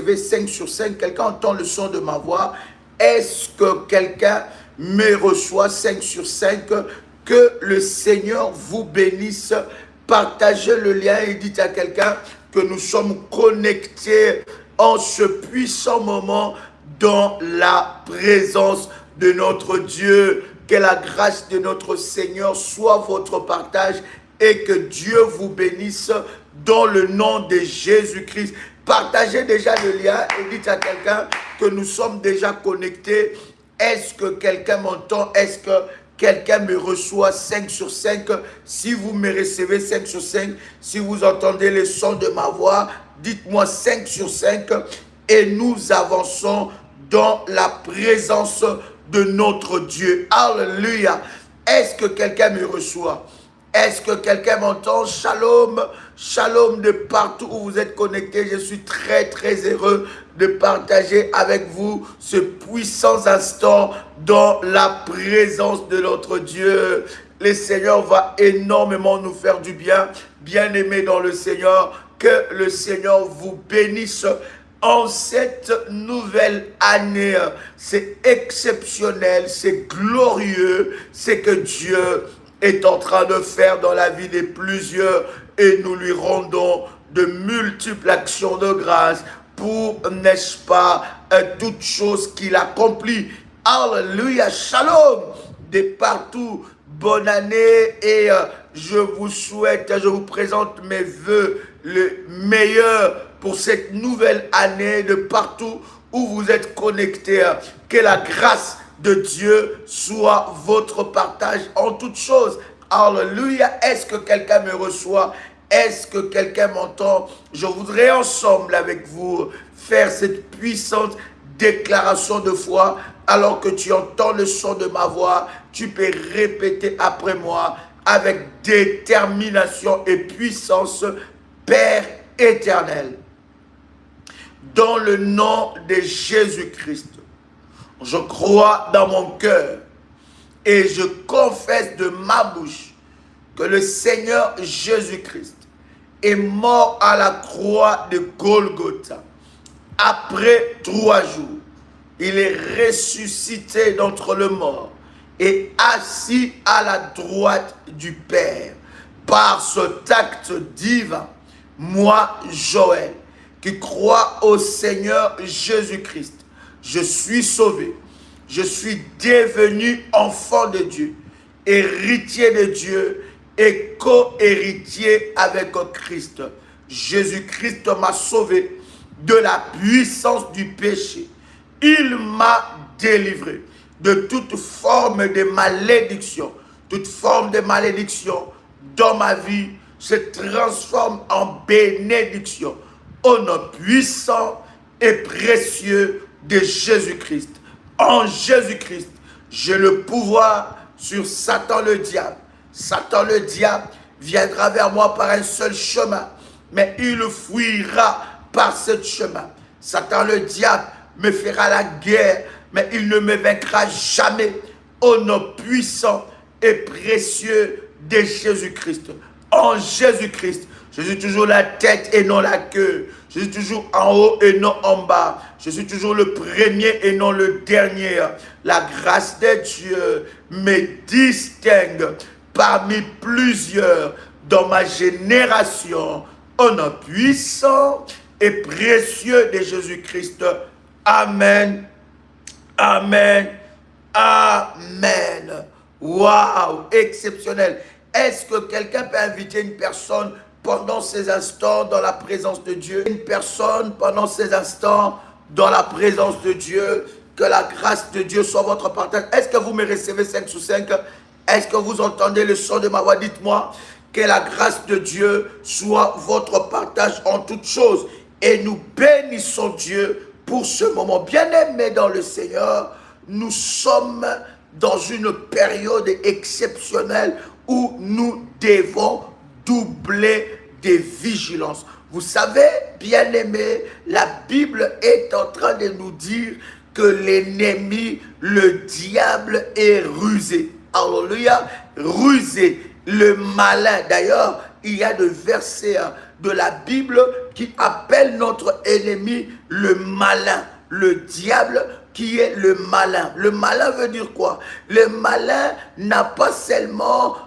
recevez 5 sur 5? Quelqu'un entend le son de ma voix? Est-ce que quelqu'un me reçoit 5 sur 5? Que le Seigneur vous bénisse. Partagez le lien et dites à quelqu'un que nous sommes connectés en ce puissant moment dans la présence de notre Dieu. Que la grâce de notre Seigneur soit votre partage et que Dieu vous bénisse dans le nom de Jésus-Christ. Partagez déjà le lien et dites à quelqu'un que nous sommes déjà connectés. Est-ce que quelqu'un m'entend? Est-ce que quelqu'un me reçoit 5 sur 5? Si vous me recevez 5 sur 5, si vous entendez le son de ma voix, dites-moi 5 sur 5 et nous avançons dans la présence de notre Dieu. Alléluia. Est-ce que quelqu'un me reçoit? Est-ce que quelqu'un m'entend? Shalom, shalom de partout où vous êtes connectés. Je suis très heureux de partager avec vous ce puissant instant dans la présence de notre Dieu. Le Seigneur va énormément nous faire du bien. Bien-aimés dans le Seigneur, que le Seigneur vous bénisse en cette nouvelle année. C'est exceptionnel, c'est glorieux, c'est que Dieu est en train de faire dans la vie de plusieurs et nous lui rendons de multiples actions de grâce pour, n'est-ce pas, toutes choses qu'il accomplit. Alléluia, shalom de partout. Bonne année et je vous souhaite, je vous présente mes vœux le meilleur pour cette nouvelle année de partout où vous êtes connectés. Que la grâce de Dieu soit votre partage en toutes choses. Alléluia. Est-ce que quelqu'un me reçoit? Est-ce que quelqu'un m'entend? Je voudrais ensemble avec vous faire cette puissante déclaration de foi. Alors que tu entends le son de ma voix, tu peux répéter après moi avec détermination et puissance. Père éternel, dans le nom de Jésus-Christ, je crois dans mon cœur et je confesse de ma bouche que le Seigneur Jésus-Christ est mort à la croix de Golgotha. Après 3 jours, il est ressuscité d'entre les morts et assis à la droite du Père. Par cet acte divin, moi, Joël, qui crois au Seigneur Jésus-Christ, je suis sauvé, je suis devenu enfant de Dieu, héritier de Dieu et co-héritier avec Christ. Jésus-Christ m'a sauvé de la puissance du péché. Il m'a délivré de toute forme de malédiction. Toute forme de malédiction dans ma vie se transforme en bénédiction. Au nom puissant et précieux de Jésus-Christ. En Jésus-Christ, j'ai le pouvoir sur Satan le diable. Satan le diable viendra vers moi par un seul chemin, mais il fuira par ce chemin. Satan le diable me fera la guerre, mais il ne me vaincra jamais. Au nom puissant et précieux de Jésus-Christ. En Jésus-Christ, je suis toujours la tête et non la queue. Je suis toujours en haut et non en bas. Je suis toujours le premier et non le dernier. La grâce de Dieu me distingue parmi plusieurs dans ma génération. Au nom puissant et précieux de Jésus-Christ. Amen. Amen. Amen. Waouh, exceptionnel. Est-ce que quelqu'un peut inviter une personne pendant ces instants dans la présence de Dieu? Une personne pendant ces instants dans la présence de Dieu. Que la grâce de Dieu soit votre partage. Est-ce que vous me recevez 5 sur 5? Est-ce que vous entendez le son de ma voix? Dites-moi. Que la grâce de Dieu soit votre partage en toutes choses. Et nous bénissons Dieu pour ce moment. Bien-aimés dans le Seigneur, nous sommes dans une période exceptionnelle où nous devons doubler de vigilance. Vous savez, bien-aimés, la Bible est en train de nous dire que l'ennemi, le diable, est rusé. Alléluia, rusé, le malin. D'ailleurs, il y a des versets de la Bible qui appelle notre ennemi le malin, le diable qui est le malin. Le malin veut dire quoi? Le malin n'a pas seulement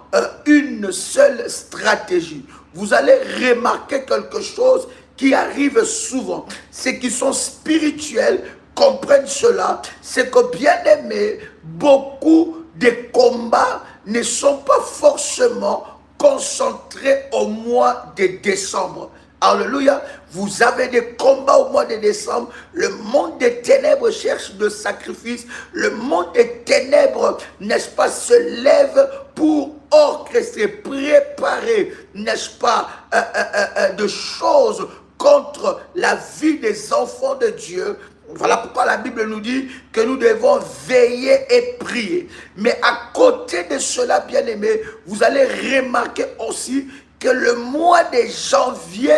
une seule stratégie. Vous allez remarquer quelque chose qui arrive souvent. Ceux qui sont spirituels comprennent cela. C'est que, bien aimé, beaucoup de combats ne sont pas forcément concentrés au mois de décembre. Alléluia. Vous avez des combats au mois de décembre. Le monde des ténèbres cherche de sacrifices. Le monde des ténèbres, n'est-ce pas, se lève pour orchestrer, préparer, n'est-ce pas, de choses contre la vie des enfants de Dieu. Voilà pourquoi la Bible nous dit que nous devons veiller et prier. Mais à côté de cela, bien aimé, vous allez remarquer aussi que le mois de janvier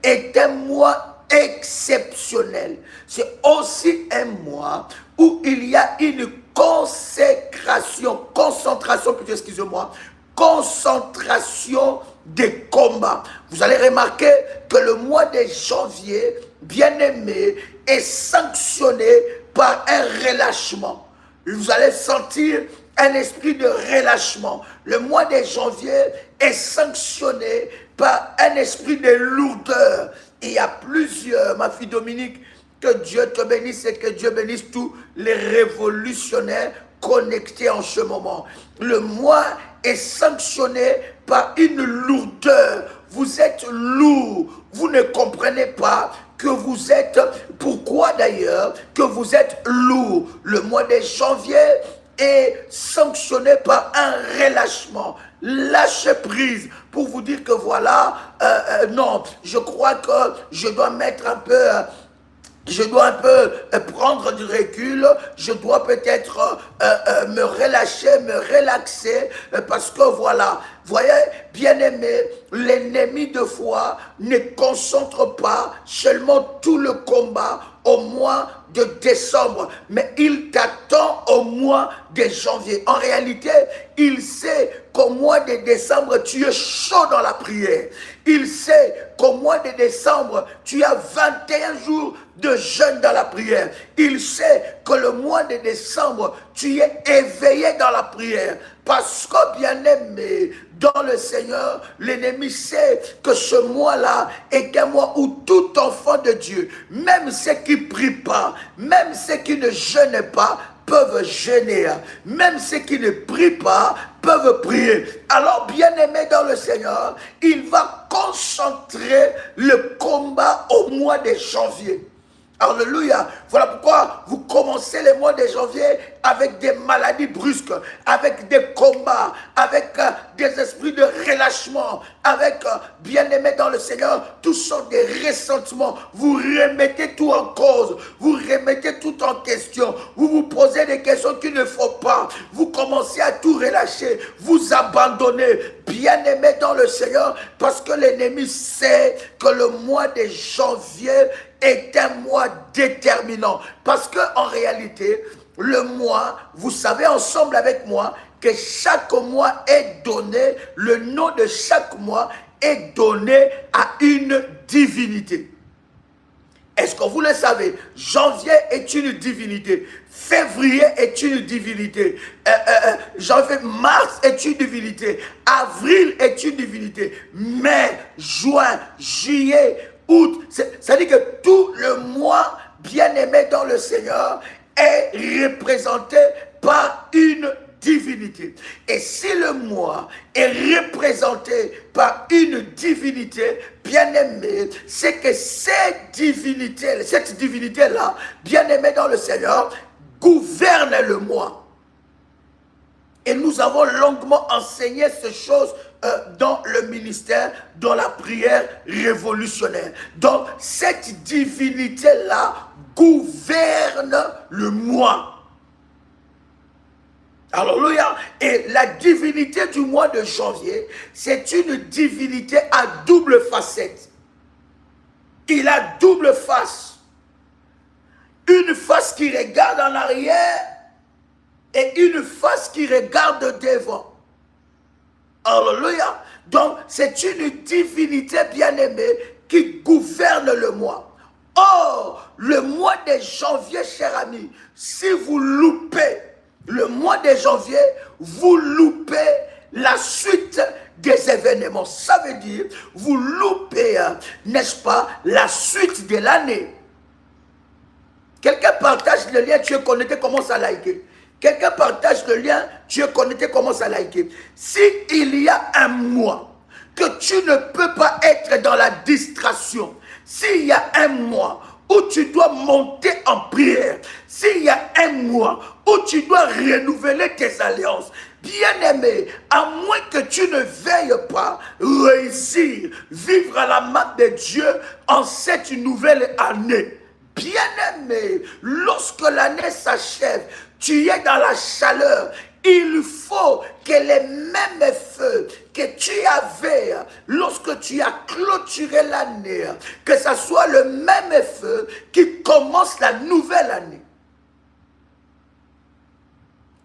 est un mois exceptionnel. C'est aussi un mois où il y a une concentration, plutôt, excusez-moi, concentration des combats. Vous allez remarquer que le mois de janvier, bien aimé, est sanctionné par un relâchement. Vous allez sentir un esprit de relâchement. Le mois de janvier est sanctionné par un esprit de lourdeur. Il y a plusieurs, ma fille Dominique, que Dieu te bénisse et que Dieu bénisse tous les révolutionnaires connectés en ce moment. Le mois est sanctionné par une lourdeur. Vous êtes lourd. Vous ne comprenez pas que vous êtes, pourquoi d'ailleurs, que vous êtes lourd. Le mois de janvier est sanctionné par un relâchement. Lâchez prise pour vous dire que voilà, non, je crois que je dois mettre un peu... je dois un peu prendre du recul, je dois peut-être me relâcher, me relaxer, parce que voilà, voyez, bien-aimé, l'ennemi de foi ne concentre pas seulement tout le combat au mois de décembre, mais il t'attend au mois de janvier. En réalité, il sait qu'au mois de décembre, tu es chaud dans la prière. Il sait qu'au mois de décembre, tu as 21 jours de jeûne dans la prière. Il sait que le mois de décembre, tu es éveillé dans la prière. Parce que, bien-aimé, dans le Seigneur, l'ennemi sait que ce mois-là est un mois où tout enfant de Dieu, même ceux qui ne prient pas, même ceux qui ne jeûnent pas, peuvent jeûner. Même ceux qui ne prient pas peuvent prier. Alors, bien-aimé dans le Seigneur, il va concentrer le combat au mois de janvier. Alléluia. Voilà pourquoi vous commencez le mois de janvier avec des maladies brusques, avec des combats, avec des esprits de relâchement, avec, bien-aimé dans le Seigneur, tous sortes de ressentiments. Vous remettez tout en cause, vous remettez tout en question, vous vous posez des questions qu'il ne faut pas, vous commencez à tout relâcher, vous abandonnez, bien-aimé dans le Seigneur, parce que l'ennemi sait que le mois de janvier est un mois déterminant. Parce que en réalité, le mois, vous savez ensemble avec moi, que chaque mois est donné, le nom de chaque mois est donné à une divinité. Est-ce que vous le savez? Janvier est une divinité. Février est une divinité. Mars est une divinité. Avril est une divinité. Mai, juin, juillet, août, c'est-à-dire que tout le mois, bien-aimé dans le Seigneur, est représenté par une divinité. Et si le mois est représenté par une divinité, bien-aimé, c'est que cette divinité-là, bien-aimé dans le Seigneur, gouverne le mois. Et nous avons longuement enseigné ces choses dans le ministère, dans la prière révolutionnaire. Donc, cette divinité-là gouverne le moi. Alléluia. Et la divinité du mois de janvier, c'est une divinité à double facette. Il a double face. Une face qui regarde en arrière et une face qui regarde devant. Alléluia. Donc, c'est une divinité bien-aimée qui gouverne le mois. Or, le mois de janvier, cher ami, si vous loupez le mois de janvier, vous loupez la suite des événements. Ça veut dire, vous loupez, n'est-ce pas, la suite de l'année. Quelqu'un partage le lien, tu es connecté, commence à liker. Quelqu'un partage le lien, tu es connecté, commence à liker. S'il y a un mois que tu ne peux pas être dans la distraction, s'il y a un mois où tu dois monter en prière, s'il y a un mois où tu dois renouveler tes alliances, bien-aimé, à moins que tu ne veilles pas réussir, vivre à la main de Dieu en cette nouvelle année. Bien-aimé, lorsque l'année s'achève, tu es dans la chaleur. Il faut que les mêmes feux que tu avais lorsque tu as clôturé l'année, que ce soit le même feu qui commence la nouvelle année.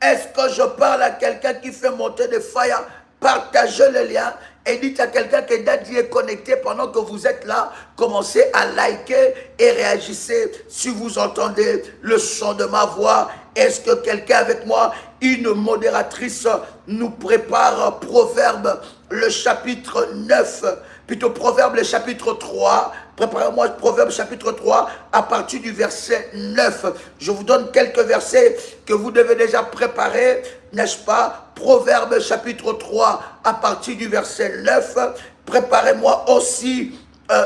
Est-ce que je parle à quelqu'un qui fait monter des fire? Partagez le lien et dites à quelqu'un que Daddy est connecté pendant que vous êtes là. Commencez à liker et réagissez si vous entendez le son de ma voix. Est-ce que quelqu'un avec moi, une modératrice, nous prépare Proverbe le chapitre 9, plutôt Proverbe le chapitre 3. Préparez-moi Proverbe chapitre 3 à partir du verset 9. Je vous donne quelques versets que vous devez déjà préparer, n'est-ce pas? Proverbe chapitre 3 à partir du verset 9. Préparez-moi aussi,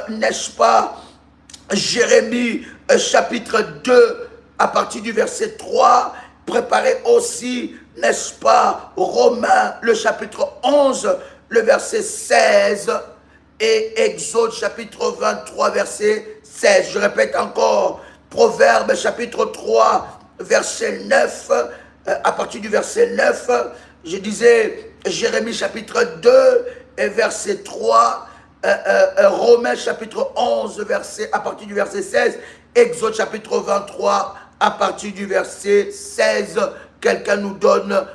n'est-ce pas, Jérémie chapitre 2 à partir du verset 3. Préparez aussi, n'est-ce pas, Romains le chapitre 11, le verset 16. Et Exode chapitre 23, verset 16. Je répète encore, Proverbe chapitre 3, verset 9, à partir du verset 9, je disais Jérémie chapitre 2, verset 3, Romains chapitre 11, verset, à partir du verset 16, Exode chapitre 23, à partir du verset 16. Quelqu'un nous donne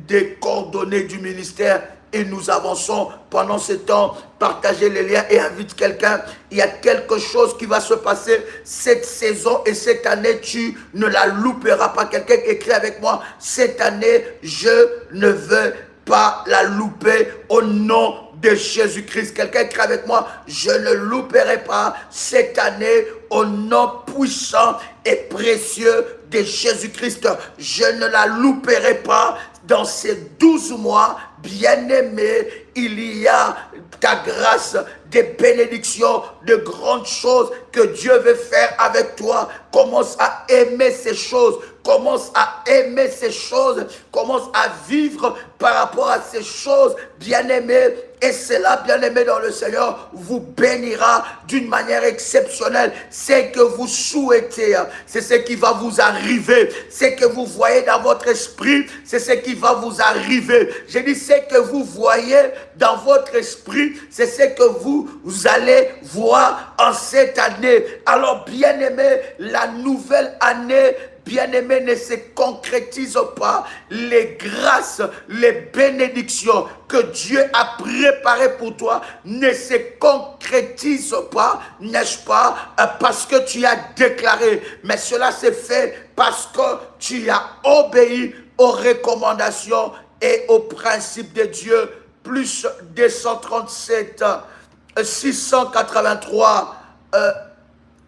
des coordonnées du ministère et nous avançons pendant ce temps. Partagez les liens et invite quelqu'un. Il y a quelque chose qui va se passer cette saison et cette année, tu ne la louperas pas. Quelqu'un écrit avec moi, cette année, je ne veux pas la louper au nom de Jésus-Christ. Quelqu'un écrit avec moi, je ne louperai pas cette année au nom puissant et précieux de Jésus-Christ. Je ne la louperai pas. Dans ces 12 mois, bien-aimé, il y a ta grâce, des bénédictions, de grandes choses que Dieu veut faire avec toi. Commence à aimer ces choses. Commence à aimer ces choses. Commence à vivre par rapport à ces choses, bien-aimé. Et cela, bien-aimé dans le Seigneur, vous bénira d'une manière exceptionnelle. C'est que vous souhaitez, c'est ce qui va vous arriver. C'est que vous voyez dans votre esprit, c'est ce qui va vous arriver. Je dis, c'est que vous voyez dans votre esprit, c'est ce que vous allez voir en cette année. Alors, bien-aimé, la nouvelle année, bien-aimé, ne se concrétise pas. Les grâces, les bénédictions que Dieu a préparées pour toi ne se concrétisent pas, n'est-ce pas, parce que tu as déclaré. Mais cela s'est fait parce que tu as obéi aux recommandations et aux principes de Dieu. Plus 237, 683,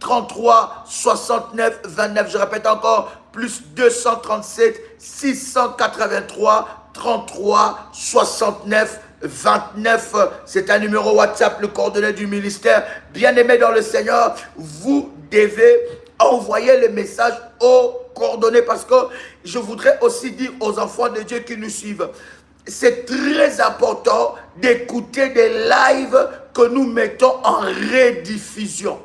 33, 69, 29. Je répète encore, plus 237, 683, 33, 69, 29. C'est un numéro WhatsApp, le coordonnées du ministère. Bien-aimé dans le Seigneur, vous devez envoyer le message aux coordonnées parce que je voudrais aussi dire aux enfants de Dieu qui nous suivent, c'est très important d'écouter des lives que nous mettons en rediffusion.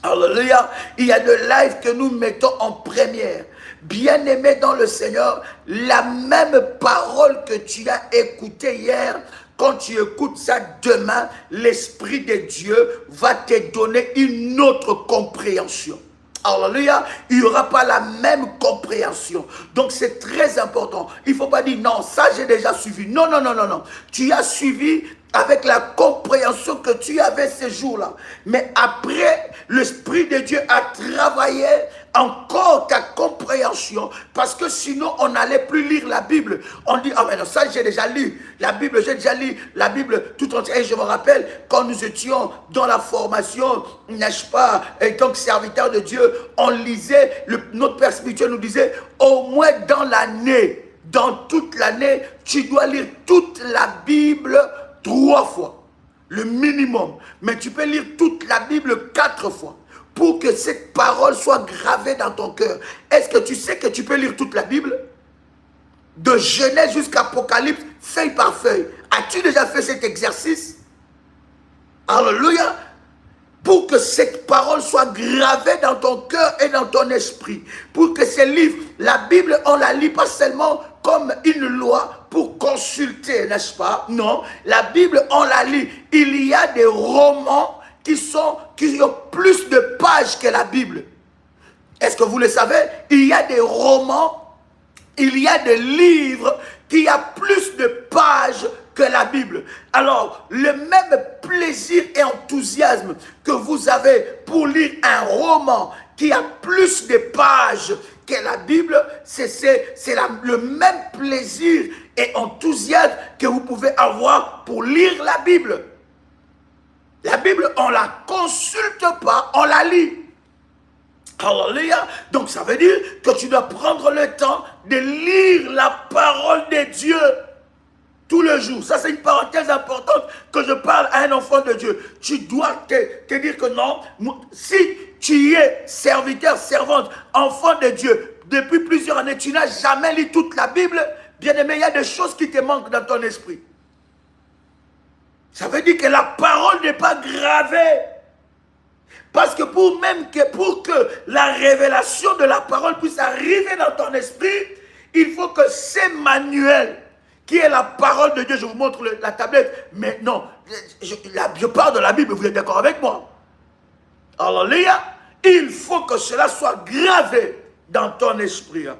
Alléluia. Il y a des lives que nous mettons en première. Bien-aimé dans le Seigneur, la même parole que tu as écoutée hier, quand tu écoutes ça demain, l'Esprit de Dieu va te donner une autre compréhension. Alléluia, il n'y aura pas la même compréhension. Donc c'est très important. Il ne faut pas dire non, ça j'ai déjà suivi. Non, non, non, non, non. Tu as suivi avec la compréhension que tu avais ces jours-là. Mais après, l'Esprit de Dieu a travaillé encore ta compréhension, parce que sinon on n'allait plus lire la Bible. On dit, ah mais non, ça j'ai déjà lu, la Bible, j'ai déjà lu la Bible tout entière. Et je me rappelle, quand nous étions dans la formation, n'est-ce pas, et donc serviteur de Dieu, on lisait, notre père spirituel nous disait, au moins dans l'année, dans toute l'année, tu dois lire toute la Bible 3 fois, le minimum. Mais tu peux lire toute la Bible 4 fois, pour que cette parole soit gravée dans ton cœur. Est-ce que tu sais que tu peux lire toute la Bible? De Genèse jusqu'à Apocalypse, feuille par feuille. As-tu déjà fait cet exercice? Alléluia. Pour que cette parole soit gravée dans ton cœur et dans ton esprit. Pour que ces livres, la Bible, on la lit pas seulement comme une loi pour consulter, n'est-ce pas? Non, la Bible, on la lit. Il y a des romans qui ont plus de pages que la Bible. Est-ce que vous le savez? Il y a des romans, il y a des livres qui ont plus de pages que la Bible. Alors, le même plaisir et enthousiasme que vous avez pour lire un roman qui a plus de pages que la Bible, c'est le même plaisir et enthousiasme que vous pouvez avoir pour lire la Bible. La Bible, on ne la consulte pas, on la lit. Alléluia. Donc ça veut dire que tu dois prendre le temps de lire la parole de Dieu tous les jours. Ça, c'est une parenthèse importante que je parle à un enfant de Dieu. Tu dois te dire que non, si tu es serviteur, servante, enfant de Dieu, depuis plusieurs années, tu n'as jamais lu toute la Bible, bien aimé, il y a des choses qui te manquent dans ton esprit. Ça veut dire que la parole n'est pas gravée. Parce que pour que la révélation de la parole puisse arriver dans ton esprit, il faut que ces manuels, qui est la parole de Dieu, je vous montre la tablette, mais non, je parle de la Bible, vous êtes d'accord avec moi? Alléluia. Il faut que cela soit gravé dans ton esprit. Vous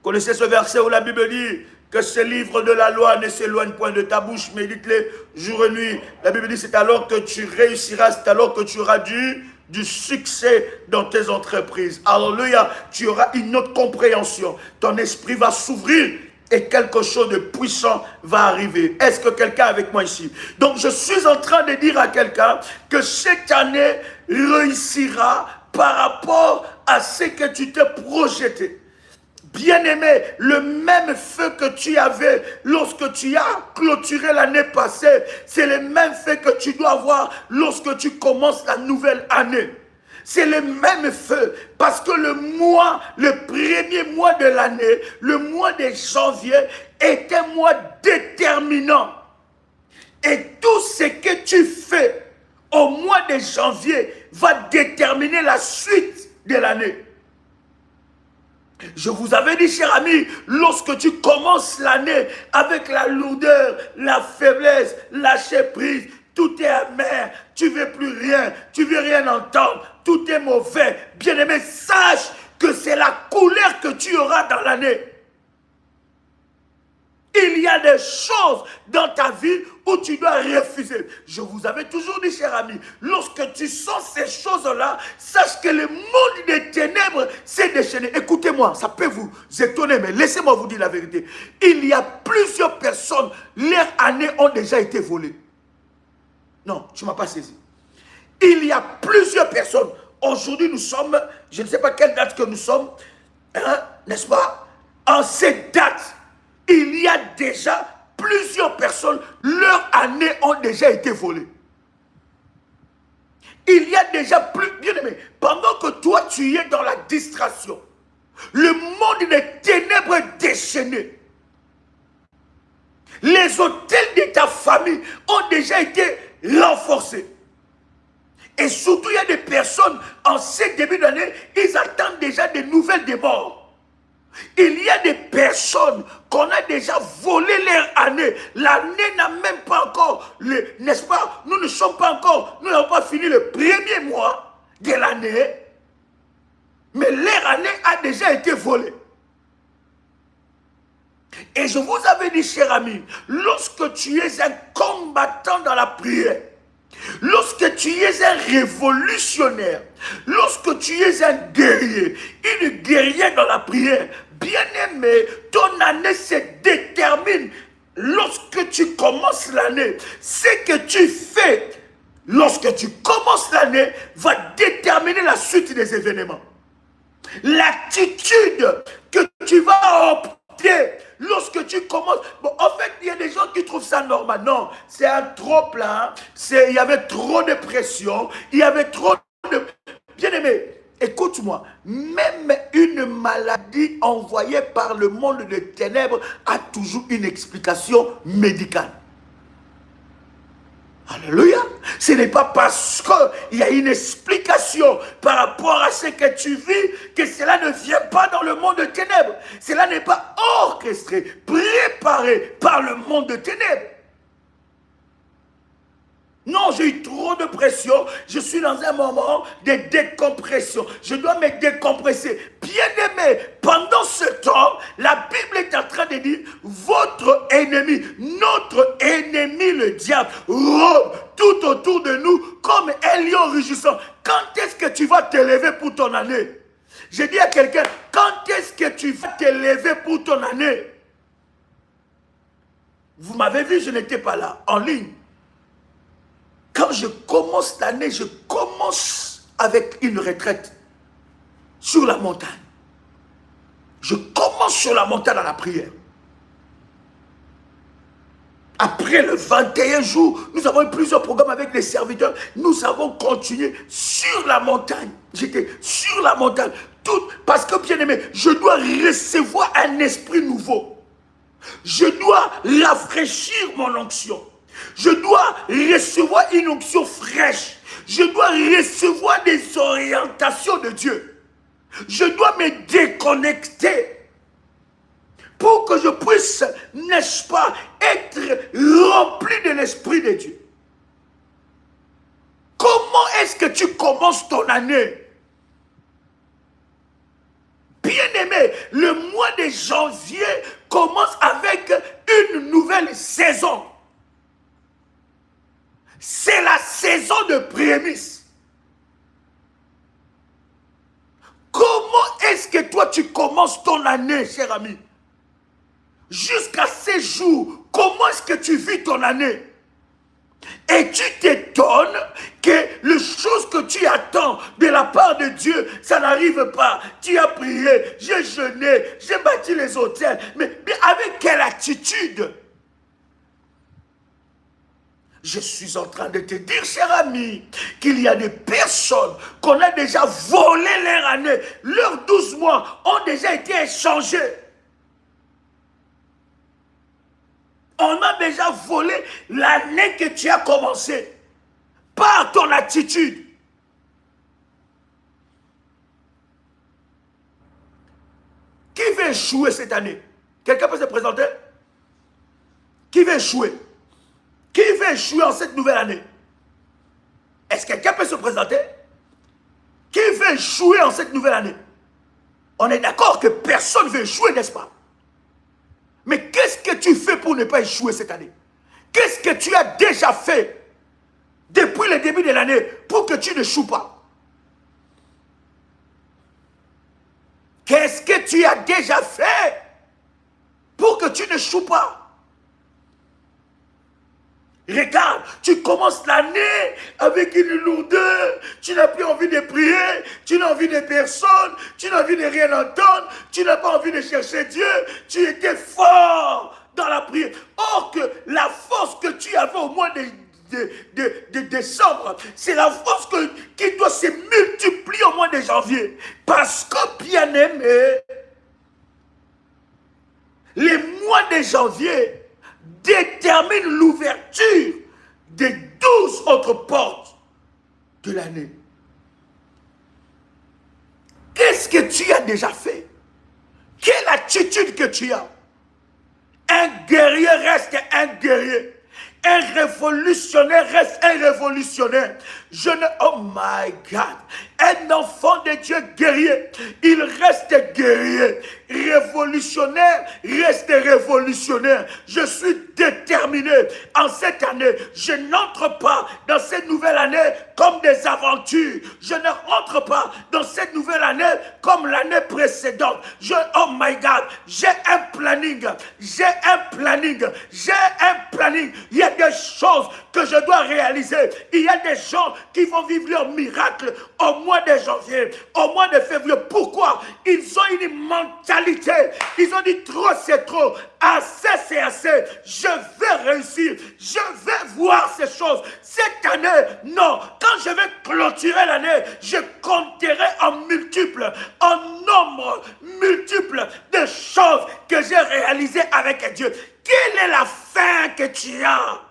connaissez ce verset où la Bible dit que ce livre de la loi ne s'éloigne point de ta bouche, médite-les jour et nuit. La Bible dit c'est alors que tu réussiras, c'est alors que tu auras du succès dans tes entreprises. Alléluia, tu auras une autre compréhension. Ton esprit va s'ouvrir et quelque chose de puissant va arriver. Est-ce que quelqu'un est avec moi ici? Donc je suis en train de dire à quelqu'un que cette année réussira par rapport à ce que tu t'es projeté. Bien-aimé, le même feu que tu avais lorsque tu as clôturé l'année passée, c'est le même feu que tu dois avoir lorsque tu commences la nouvelle année. C'est le même feu, parce que le premier mois de l'année, le mois de janvier, est un mois déterminant. Et tout ce que tu fais au mois de janvier va déterminer la suite de l'année. Je vous avais dit, cher ami, lorsque tu commences l'année avec la lourdeur, la faiblesse, lâcher prise, tout est amer, tu ne veux plus rien, tu ne veux rien entendre, tout est mauvais. Bien-aimé, sache que c'est la couleur que tu auras dans l'année. Il y a des choses dans ta vie où tu dois refuser. Je vous avais toujours dit, cher ami, lorsque tu sens ces choses-là, sache que le monde des ténèbres s'est déchaîné. Écoutez-moi, ça peut vous étonner, mais laissez-moi vous dire la vérité. Il y a plusieurs personnes, leurs années ont déjà été volées. Non, tu ne m'as pas saisi. Il y a plusieurs personnes. Aujourd'hui, nous sommes, je ne sais pas quelle date que nous sommes, hein, n'est-ce pas? En cette date, il y a déjà plusieurs personnes, leurs années ont déjà été volées. Il y a déjà plus, bien aimé, pendant que toi tu es dans la distraction, le monde des ténèbres est déchaîné. Les hôtels de ta famille ont déjà été renforcés. Et surtout, il y a des personnes, en ce début d'année, ils attendent déjà des nouvelles des morts. Il y a des personnes qu'on a déjà volé leur année. L'année n'a même pas encore, n'est-ce pas? Nous ne sommes pas encore, nous n'avons pas fini le premier mois de l'année. Mais leur année a déjà été volée. Et je vous avais dit, cher ami, lorsque tu es un combattant dans la prière, lorsque tu es un révolutionnaire, lorsque tu es un guerrier, une guerrière dans la prière, bien-aimé, ton année se détermine. Lorsque tu commences l'année, ce que tu fais lorsque tu commences l'année va déterminer la suite des événements. L'attitude que tu vas opter lorsque tu commences. Bon, en fait, il y a des gens qui trouvent ça normal. Non, c'est un trop plein. Il y avait trop de pression. Il y avait trop de... Bien-aimé, écoute-moi. Même une maladie envoyée par le monde des ténèbres a toujours une explication médicale. Alléluia. Ce n'est pas parce qu'il y a une explication par rapport à ce que tu vis que cela ne vient pas dans le monde de ténèbres. Cela n'est pas orchestré, préparé par le monde de ténèbres. Non, j'ai eu trop de pression. Je suis dans un moment de décompression. Je dois me décompresser. Bien-aimé, pendant ce temps, la Bible est en train de dire, votre ennemi, notre ennemi, le diable, rôde tout autour de nous comme un lion rugissant. Quand est-ce que tu vas te lever pour ton année? J'ai dit à quelqu'un, quand est-ce que tu vas te lever pour ton année? Vous m'avez vu, je n'étais pas là, en ligne. Quand je commence l'année, je commence avec une retraite sur la montagne. Je commence sur la montagne dans la prière. Après le 21 jours, nous avons eu plusieurs programmes avec les serviteurs. Nous avons continué sur la montagne. J'étais sur la montagne. Parce que, bien aimé, je dois recevoir un esprit nouveau. Je dois rafraîchir mon onction. Je dois recevoir une onction fraîche. Je dois recevoir des orientations de Dieu. Je dois me déconnecter pour que je puisse, n'est-ce pas, être rempli de l'Esprit de Dieu. Comment est-ce que tu commences ton année? Bien-aimé, le mois de janvier commence avec une nouvelle saison. C'est la saison de prémices. Comment est-ce que toi tu commences ton année, cher ami? Jusqu'à ces jours, comment est-ce que tu vis ton année? Et tu t'étonnes que les choses que tu attends de la part de Dieu, ça n'arrive pas. Tu as prié, j'ai jeûné, j'ai bâti les autels. Mais avec quelle attitude? Je suis en train de te dire, cher ami, qu'il y a des personnes qu'on a déjà volé leur année. Leurs 12 mois ont déjà été échangés. On a déjà volé l'année que tu as commencé par ton attitude. Qui veut échouer cette année? Quelqu'un peut se présenter? Qui veut échouer? Qui veut échouer en cette nouvelle année? Est-ce que quelqu'un peut se présenter? Qui veut échouer en cette nouvelle année? On est d'accord que personne ne veut échouer, n'est-ce pas? Mais qu'est-ce que tu fais pour ne pas échouer cette année? Qu'est-ce que tu as déjà fait depuis le début de l'année pour que tu n'échoues pas? Qu'est-ce que tu as déjà fait pour que tu n'échoues pas? Regarde, tu commences l'année avec une lourdeur, tu n'as plus envie de prier, tu n'as envie de personne, tu n'as envie de rien entendre, tu n'as pas envie de chercher Dieu, tu étais fort dans la prière. Or que la force que tu avais au mois de décembre, c'est la force qui doit se multiplier au mois de janvier. Parce que, bien aimé, les mois de janvier détermine l'ouverture des 12 autres portes de l'année. Qu'est-ce que tu as déjà fait? Quelle attitude que tu as? Un guerrier reste un guerrier. Un révolutionnaire reste un révolutionnaire. Oh my God. Un enfant de Dieu guerrier, il reste guerrier. Révolutionnaire, reste révolutionnaire. Je suis déterminé. En cette année, je n'entre pas dans cette nouvelle année comme des aventures. Je ne rentre pas dans cette nouvelle année comme l'année précédente. Oh my God, j'ai un planning. J'ai un planning. J'ai un planning. Il y a des choses que je dois réaliser. Il y a des gens qui vont vivre leur miracle au mois de janvier, au mois de février. Pourquoi? Ils ont une mentalité. Ils ont dit trop c'est trop. Assez c'est assez. Je vais réussir. Je vais voir ces choses. Cette année, non. Quand je vais clôturer l'année, je compterai en multiples, en nombre multiple de choses que j'ai réalisées avec Dieu. Quelle est la fin que tu as?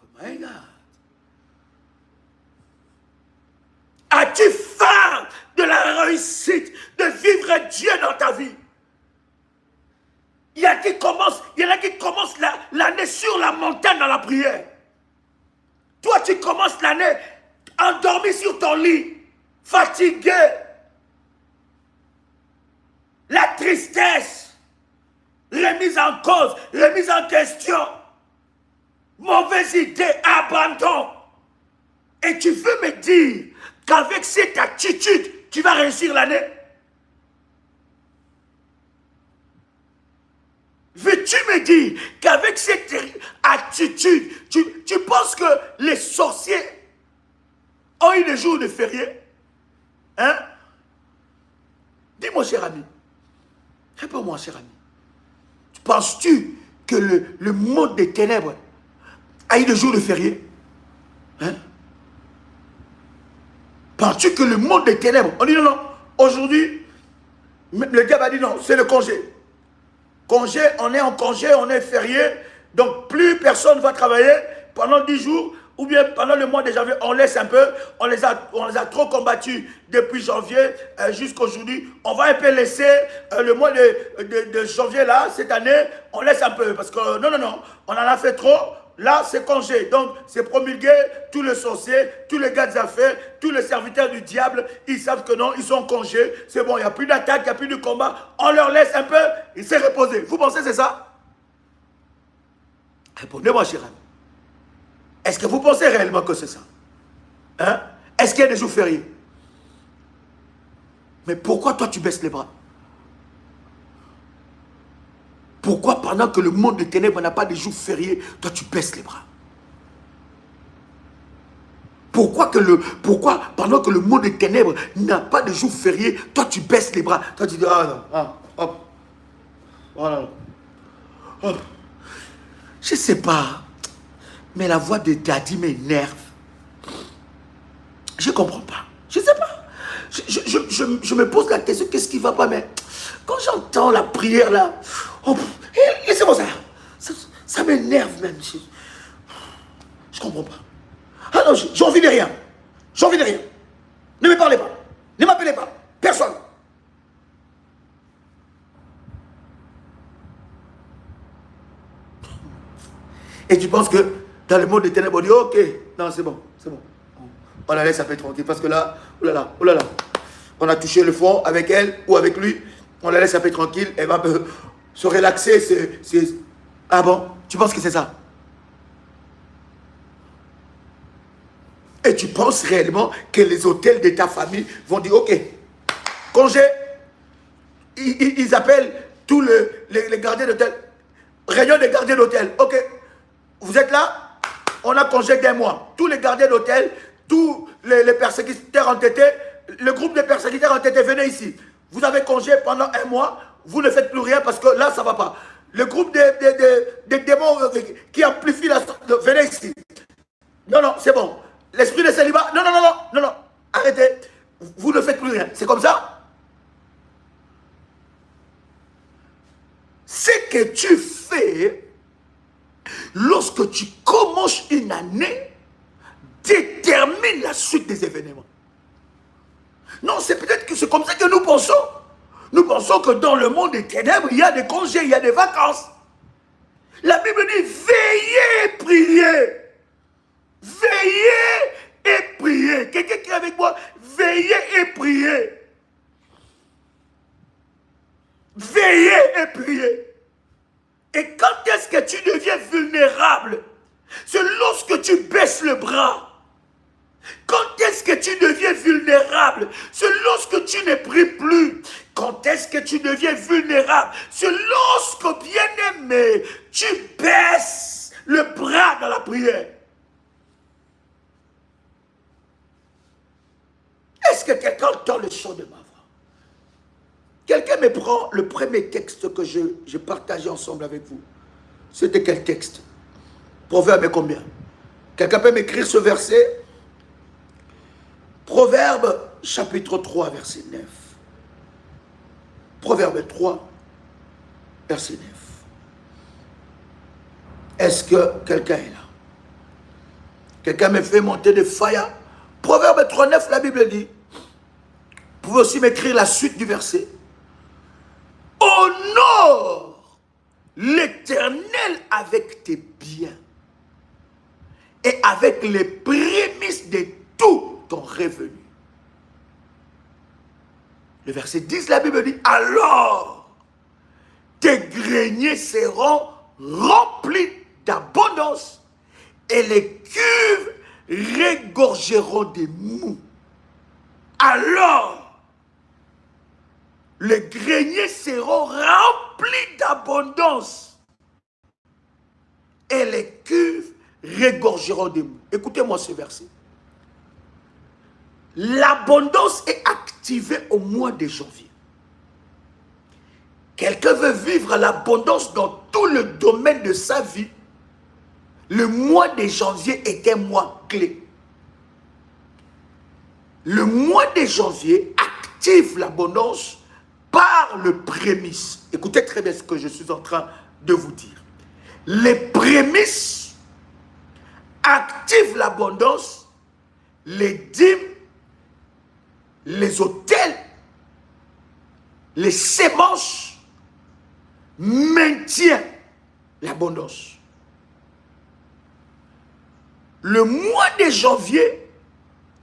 Oh my God. As-tu faim de la réussite, de vivre Dieu dans ta vie? Il y en a qui commencent l'année sur la montagne dans la prière. Toi, tu commences l'année endormi sur ton lit, fatigué. La tristesse, remise en cause, remise en question, mauvaise idée, abandon. Et tu veux me dire qu'avec cette attitude, tu vas réussir l'année? Veux-tu me dire qu'avec cette attitude, tu penses que les sorciers ont eu des jours de férié? Hein? Dis-moi, cher ami. Réponds-moi, cher ami. Penses-tu que le monde des ténèbres a eu des jours de férié? Hein? Penses-tu que le monde des ténèbres, on dit non, non, aujourd'hui, le diable a dit non, c'est le congé. Congé, on est en congé, on est férié, donc plus personne va travailler pendant 10 jours, ou bien pendant le mois de janvier, on laisse un peu, on les a trop combattus depuis janvier jusqu'à aujourd'hui. On va un peu laisser le mois de janvier là, cette année, on laisse un peu, parce que non, non, non, on en a fait trop. Là, c'est congé. Donc, c'est promulgué. Tous les sorciers, tous les gars des affaires, tous les serviteurs du diable, ils savent que non, ils sont en congé. C'est bon, il n'y a plus d'attaque, il n'y a plus de combat. On leur laisse un peu, ils s'est reposé. Vous pensez que c'est ça? Répondez-moi, cher ami. Est-ce que vous pensez réellement que c'est ça? Hein? Est-ce qu'il y a des jours fériés? Mais pourquoi toi, tu baisses les bras? Pourquoi pendant que le monde des ténèbres n'a pas de jours fériés, toi tu baisses les bras? Pourquoi pendant que le monde des ténèbres n'a pas de jours fériés, toi tu baisses les bras? Toi tu dis, ah non, ah, hop, voilà. Oh. Je ne sais pas, mais la voix de Daddy m'énerve. Je ne comprends pas. Je ne sais pas. Je me pose la question, qu'est-ce qui ne va pas? Mais quand j'entends la prière là, oh, laissez-moi ça. Ça m'énerve même. Je ne comprends pas. Ah non, j'ai envie de rien. J'ai envie de rien. Ne me parlez pas. Ne m'appelez pas. Personne. Et tu penses que dans le monde des ténèbres, on dit ok, non, c'est bon, c'est bon. On la laisse un peu tranquille parce que là, oh là là, on a touché le fond avec elle ou avec lui, on la laisse un peu tranquille, elle va se relaxer. Ah bon, tu penses que c'est ça? Et tu penses réellement que les hôtels de ta famille vont dire ok, congé, ils appellent tous les gardiens d'hôtel, réunion des gardiens d'hôtel, ok, vous êtes là, on a congé d'un mois, tous les gardiens d'hôtel, tous les persécuteurs entêtés, le groupe de persécuteurs entêtés, venez ici. Vous avez congé pendant un mois, vous ne faites plus rien parce que là, ça ne va pas. Le groupe des démons qui amplifient la... Venez ici. Non, non, c'est bon. L'esprit de célibat, non, arrêtez. Vous ne faites plus rien. C'est comme ça? Ce que tu fais lorsque tu commences une année détermine la suite des événements. Non, c'est peut-être que c'est comme ça que nous pensons. Nous pensons que dans le monde des ténèbres, il y a des congés, il y a des vacances. La Bible dit, veillez et priez. Veillez et priez. Quelqu'un qui est avec moi, veillez et priez. Veillez et priez. Et quand est-ce que tu deviens vulnérable? C'est lorsque tu baisses le bras. Quand est-ce que tu deviens vulnérable? C'est lorsque tu ne pries plus. Quand est-ce que tu deviens vulnérable? C'est lorsque, bien-aimé, tu baisses le bras dans la prière. Est-ce que quelqu'un entend le son de ma voix? Quelqu'un me prend le premier texte que j'ai partagé ensemble avec vous. C'était quel texte? Proverbe combien? Quelqu'un peut m'écrire ce verset? Proverbe chapitre 3, verset 9. Proverbe 3, verset 9. Est-ce que quelqu'un est là? Quelqu'un me fait monter de fire? Proverbe 3, 9, la Bible dit. Vous pouvez aussi m'écrire la suite du verset. Honore l'Éternel avec tes biens et avec les prémices de tout ton revenu. Le verset 10, la Bible dit, alors tes greniers seront remplis d'abondance et les cuves regorgeront des mous. Alors les greniers seront remplis d'abondance et les cuves regorgeront des mous. Écoutez-moi ce verset. L'abondance est activée au mois de janvier. Quelqu'un veut vivre l'abondance dans tout le domaine de sa vie. Le mois de janvier est un mois clé. Le mois de janvier active l'abondance par le prémisse. Écoutez très bien ce que je suis en train de vous dire. Les prémices activent l'abondance, les dîmes, les autels, les sémences maintiennent l'abondance. Le mois de janvier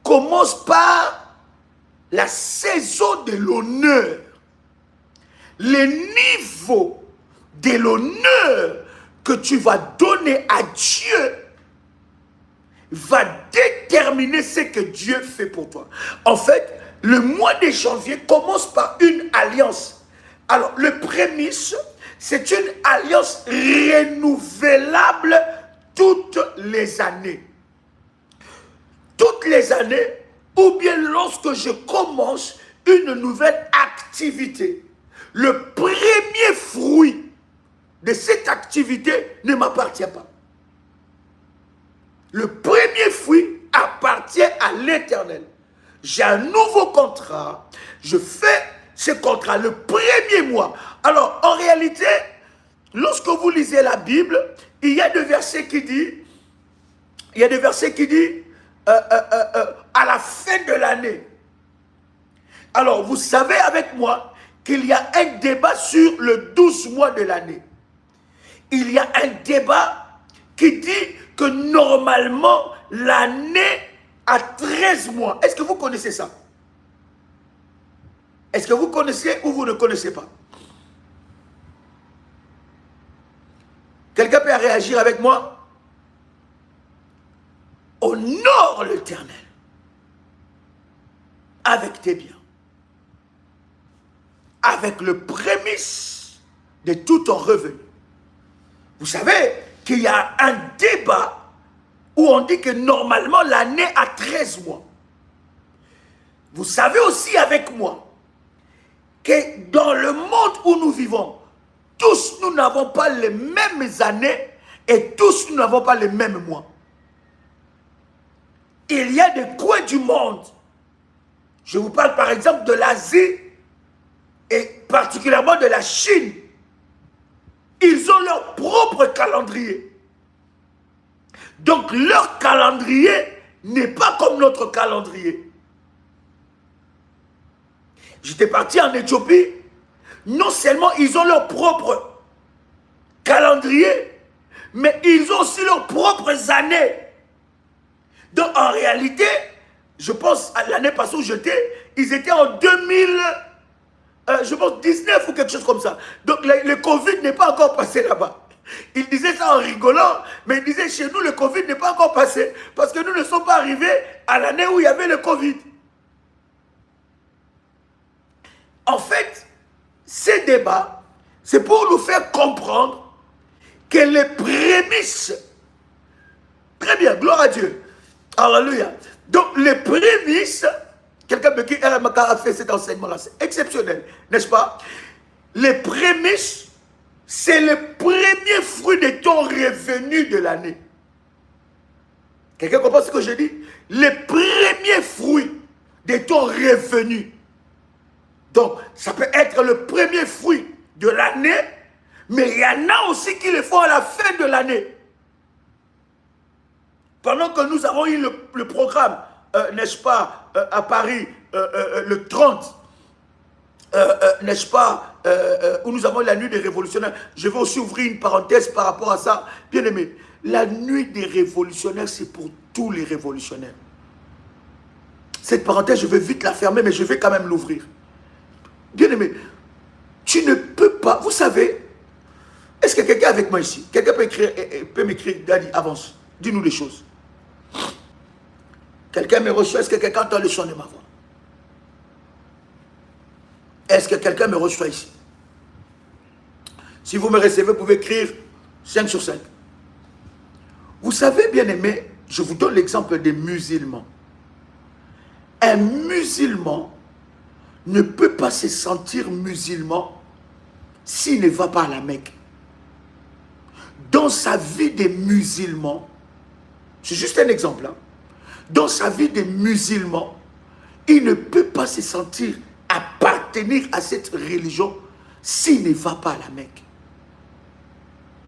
commence par la saison de l'honneur. Le niveau de l'honneur que tu vas donner à Dieu va déterminer ce que Dieu fait pour toi. En fait, le mois de janvier commence par une alliance. Alors, le prémisse, c'est une alliance renouvelable toutes les années. Toutes les années, ou bien lorsque je commence une nouvelle activité, le premier fruit de cette activité ne m'appartient pas. Le premier fruit appartient à l'Éternel. J'ai un nouveau contrat. Je fais ce contrat le premier mois. Alors, en réalité, lorsque vous lisez la Bible, il y a des versets qui disent, à la fin de l'année. Alors, vous savez avec moi qu'il y a un débat sur le 12 mois de l'année. Il y a un débat qui dit que normalement, l'année a 13 mois. Est-ce que vous connaissez ça? Est-ce que vous connaissez ou vous ne connaissez pas? Quelqu'un peut réagir avec moi? Honore l'Éternel avec tes biens, avec le prémisse de tout ton revenu. Vous savez qu'il y a un débat où on dit que normalement l'année a 13 mois. Vous savez aussi avec moi que dans le monde où nous vivons, tous nous n'avons pas les mêmes années et tous nous n'avons pas les mêmes mois. Il y a des coins du monde, je vous parle par exemple de l'Asie et particulièrement de la Chine. Ils ont leur propre calendrier. Donc leur calendrier n'est pas comme notre calendrier. J'étais parti en Éthiopie. Non seulement ils ont leur propre calendrier, mais ils ont aussi leurs propres années. Donc en réalité, je pense à l'année passée où j'étais, ils étaient en 2000, je pense 19 ou quelque chose comme ça. Donc le Covid n'est pas encore passé là-bas. Il disait ça en rigolant, mais il disait chez nous le Covid n'est pas encore passé parce que nous ne sommes pas arrivés à l'année où il y avait le Covid. En fait, ces débats, c'est pour nous faire comprendre que les prémices, très bien, gloire à Dieu, alléluia. Donc les prémices, quelqu'un qui a fait cet enseignement-là, c'est exceptionnel, n'est-ce pas? Les prémices, c'est le premier fruit de ton revenu de l'année. Quelqu'un comprend ce que je dis? Les premiers fruits de ton revenu. Donc, ça peut être le premier fruit de l'année, mais il y en a aussi qui le font à la fin de l'année. Pendant que nous avons eu le programme, n'est-ce pas, à Paris, le 30, n'est-ce pas, où nous avons la nuit des révolutionnaires. Je vais aussi ouvrir une parenthèse par rapport à ça. Bien aimé, la nuit des révolutionnaires, c'est pour tous les révolutionnaires. Cette parenthèse, je vais vite la fermer, mais je vais quand même l'ouvrir. Bien aimé, tu ne peux pas, vous savez, est-ce que quelqu'un avec moi ici, quelqu'un peut m'écrire, Daddy, avance, dis-nous les choses. Quelqu'un me reçoit, est-ce que quelqu'un entend le son de ma voix? Est-ce que quelqu'un me reçoit ici? Si vous me recevez, vous pouvez écrire 5 sur 5. Vous savez, bien aimé, je vous donne l'exemple des musulmans. Un musulman ne peut pas se sentir musulman s'il ne va pas à la Mecque. Dans sa vie des musulmans, c'est juste un exemple, hein, dans sa vie des musulmans, il ne peut pas se sentir appartenir à cette religion s'il ne va pas à la Mecque.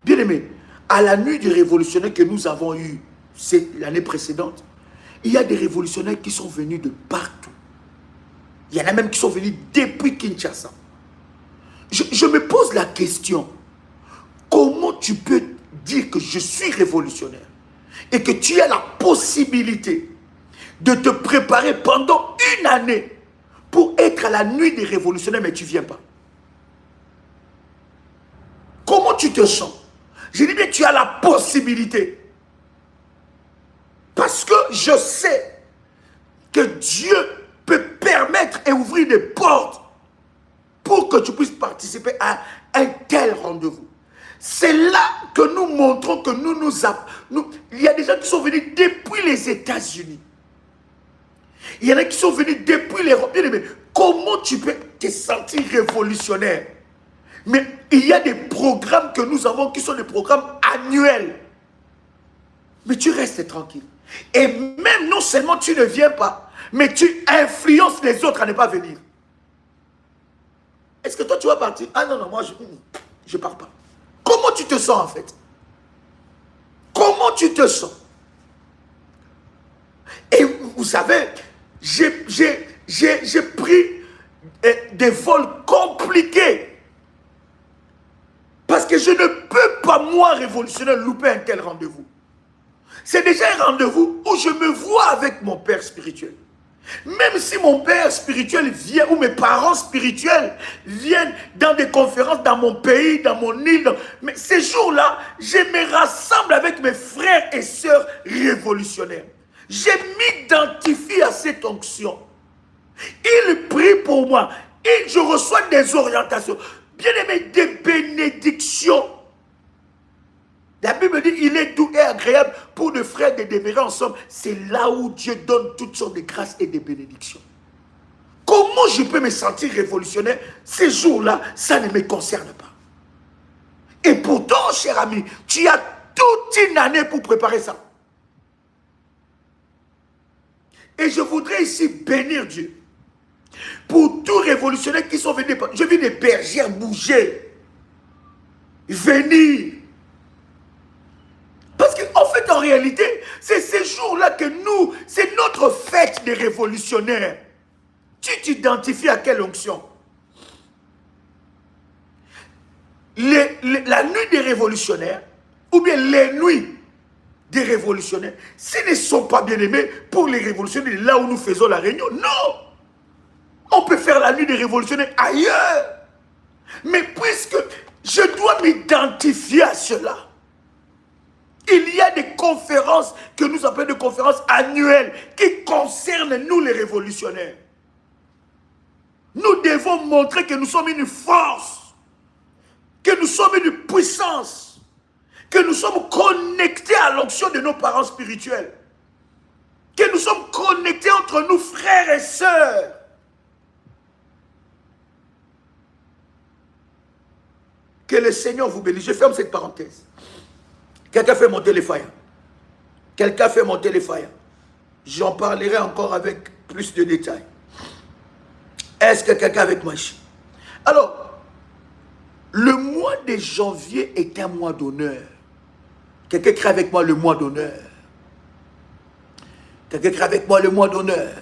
Bien aimé, à la nuit du révolutionnaire que nous avons eu l'année précédente, il y a des révolutionnaires qui sont venus de partout. Il y en a même qui sont venus depuis Kinshasa. Je me pose la question, comment tu peux dire que je suis révolutionnaire et que tu as la possibilité de te préparer pendant une année pour être à la nuit des révolutionnaires, mais tu ne viens pas? Comment tu te sens? Je dis bien, tu as la possibilité. Parce que je sais que Dieu peut permettre et ouvrir des portes pour que tu puisses participer à un tel rendez-vous. C'est là que nous montrons que il y a des gens qui sont venus depuis les États-Unis. Il y en a qui sont venus depuis l'Europe. Bien aimé, comment tu peux te sentir révolutionnaire? Mais il y a des programmes que nous avons qui sont des programmes annuels. Mais tu restes tranquille. Et même non seulement tu ne viens pas, mais tu influences les autres à ne pas venir. Est-ce que toi tu vas partir? Ah non, non, moi je ne pars pas. Comment tu te sens en fait? Comment tu te sens? Et vous savez, j'ai pris des vols compliqués. Parce que je ne peux pas, moi, révolutionnaire, louper un tel rendez-vous. C'est déjà un rendez-vous où je me vois avec mon père spirituel. Même si mon père spirituel vient, ou mes parents spirituels viennent dans des conférences dans mon pays, dans mon île, mais ces jours-là, je me rassemble avec mes frères et sœurs révolutionnaires. Je m'identifie à cette onction. Il prie pour moi et je reçois des orientations. Bien aimé, des bénédictions. La Bible dit, il est doux et agréable pour les frères de demeurer ensemble. C'est là où Dieu donne toutes sortes de grâces et de bénédictions. Comment je peux me sentir révolutionnaire ces jours-là? Ça ne me concerne pas. Et pourtant, cher ami, tu as toute une année pour préparer ça. Et je voudrais ici bénir Dieu pour tous les révolutionnaires qui sont venus. Je vis des bergères bouger, venir. Parce qu'en fait, en réalité, c'est ces jours-là que nous, c'est notre fête des révolutionnaires. Tu t'identifies à quelle onction? La nuit des révolutionnaires, ou bien les nuits des révolutionnaires. S'ils ne sont pas bien-aimés pour les révolutionnaires, là où nous faisons la réunion, non. On peut faire la nuit des révolutionnaires ailleurs. Mais puisque je dois m'identifier à cela, il y a des conférences que nous appelons des conférences annuelles qui concernent nous les révolutionnaires. Nous devons montrer que nous sommes une force, que nous sommes une puissance, que nous sommes connectés à l'onction de nos parents spirituels, que nous sommes connectés entre nous frères et sœurs. Que le Seigneur vous bénisse. Je ferme cette parenthèse. Quelqu'un fait monter les failles. Quelqu'un fait monter les failles. J'en parlerai encore avec plus de détails. Est-ce que quelqu'un avec moi ici? Alors, le mois de janvier est un mois d'honneur. Quelqu'un crée avec moi le mois d'honneur. Quelqu'un crée avec moi le mois d'honneur.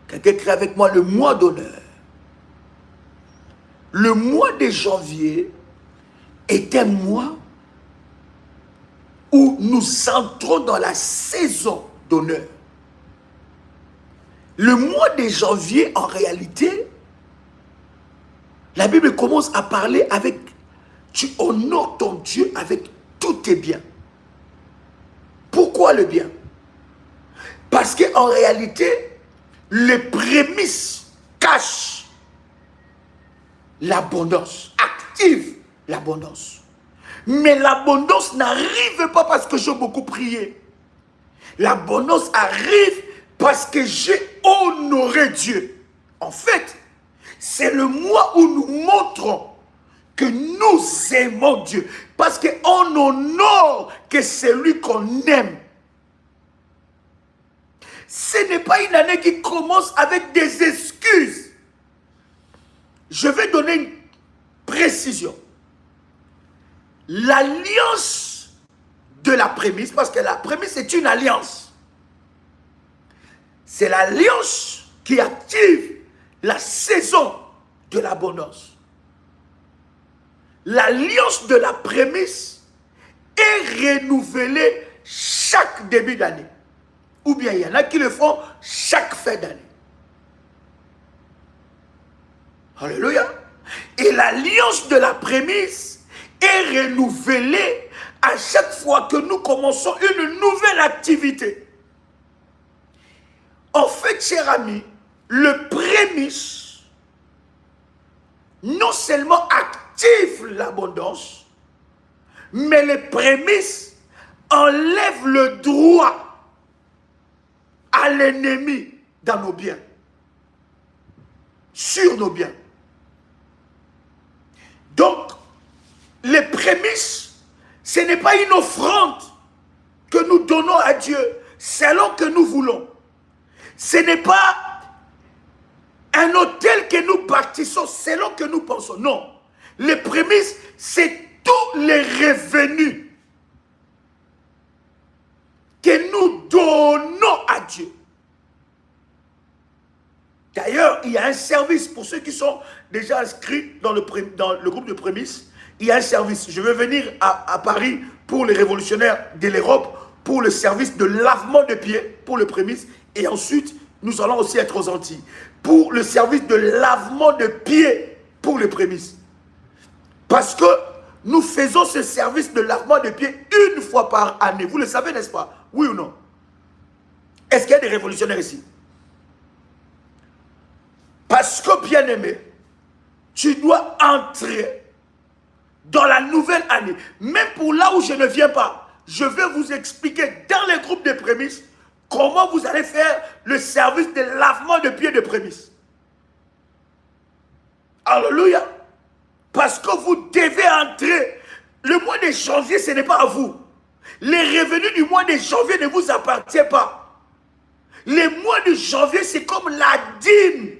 Quelqu'un crée avec moi le mois d'honneur. Le mois de janvier est un mois où nous entrons dans la saison d'honneur. Le mois de janvier, en réalité, la Bible commence à parler avec « Tu honores ton Dieu avec tous tes biens ». Pourquoi le bien? Parce qu'en réalité, les prémices cachent l'abondance, active l'abondance. Mais l'abondance n'arrive pas parce que j'ai beaucoup prié. L'abondance arrive parce que j'ai honoré Dieu. En fait, c'est le mois où nous montrons que nous aimons Dieu. Parce qu'on honore que c'est lui qu'on aime. Ce n'est pas une année qui commence avec des excuses. Je vais donner une précision. L'alliance de la prémisse, parce que la prémisse est une alliance. C'est l'alliance qui active la saison de l'abondance. L'alliance de la prémisse est renouvelée chaque début d'année. Ou bien il y en a qui le font chaque fin d'année. Alléluia. Et l'alliance de la prémisse est renouvelée à chaque fois que nous commençons une nouvelle activité. En fait, cher ami, le prémisse non seulement active l'abondance, mais les prémices enlèvent le droit à l'ennemi dans nos biens, sur nos biens. Donc, les prémices, ce n'est pas une offrande que nous donnons à Dieu selon que nous voulons. Ce n'est pas un hôtel que nous bâtissons selon que nous pensons. Non. Les prémices, c'est tous les revenus que nous donnons à Dieu. D'ailleurs, il y a un service pour ceux qui sont déjà inscrits dans le groupe de prémices. Il y a un service. Je vais venir à Paris pour les révolutionnaires de l'Europe, pour le service de lavement de pieds, pour le prémisse. Et ensuite, nous allons aussi être aux Antilles, pour le service de lavement de pieds, pour les prémices. Parce que nous faisons ce service de lavement de pieds une fois par année. Vous le savez, n'est-ce pas? Oui ou non? Est-ce qu'il y a des révolutionnaires ici? Parce que, bien-aimé, tu dois entrer dans la nouvelle année. Même pour là où je ne viens pas, je vais vous expliquer dans les groupes de prémices comment vous allez faire le service de lavement de pieds de prémices. Alléluia. Parce que vous devez entrer. Le mois de janvier, ce n'est pas à vous. Les revenus du mois de janvier ne vous appartiennent pas. Le mois de janvier, c'est comme la dîme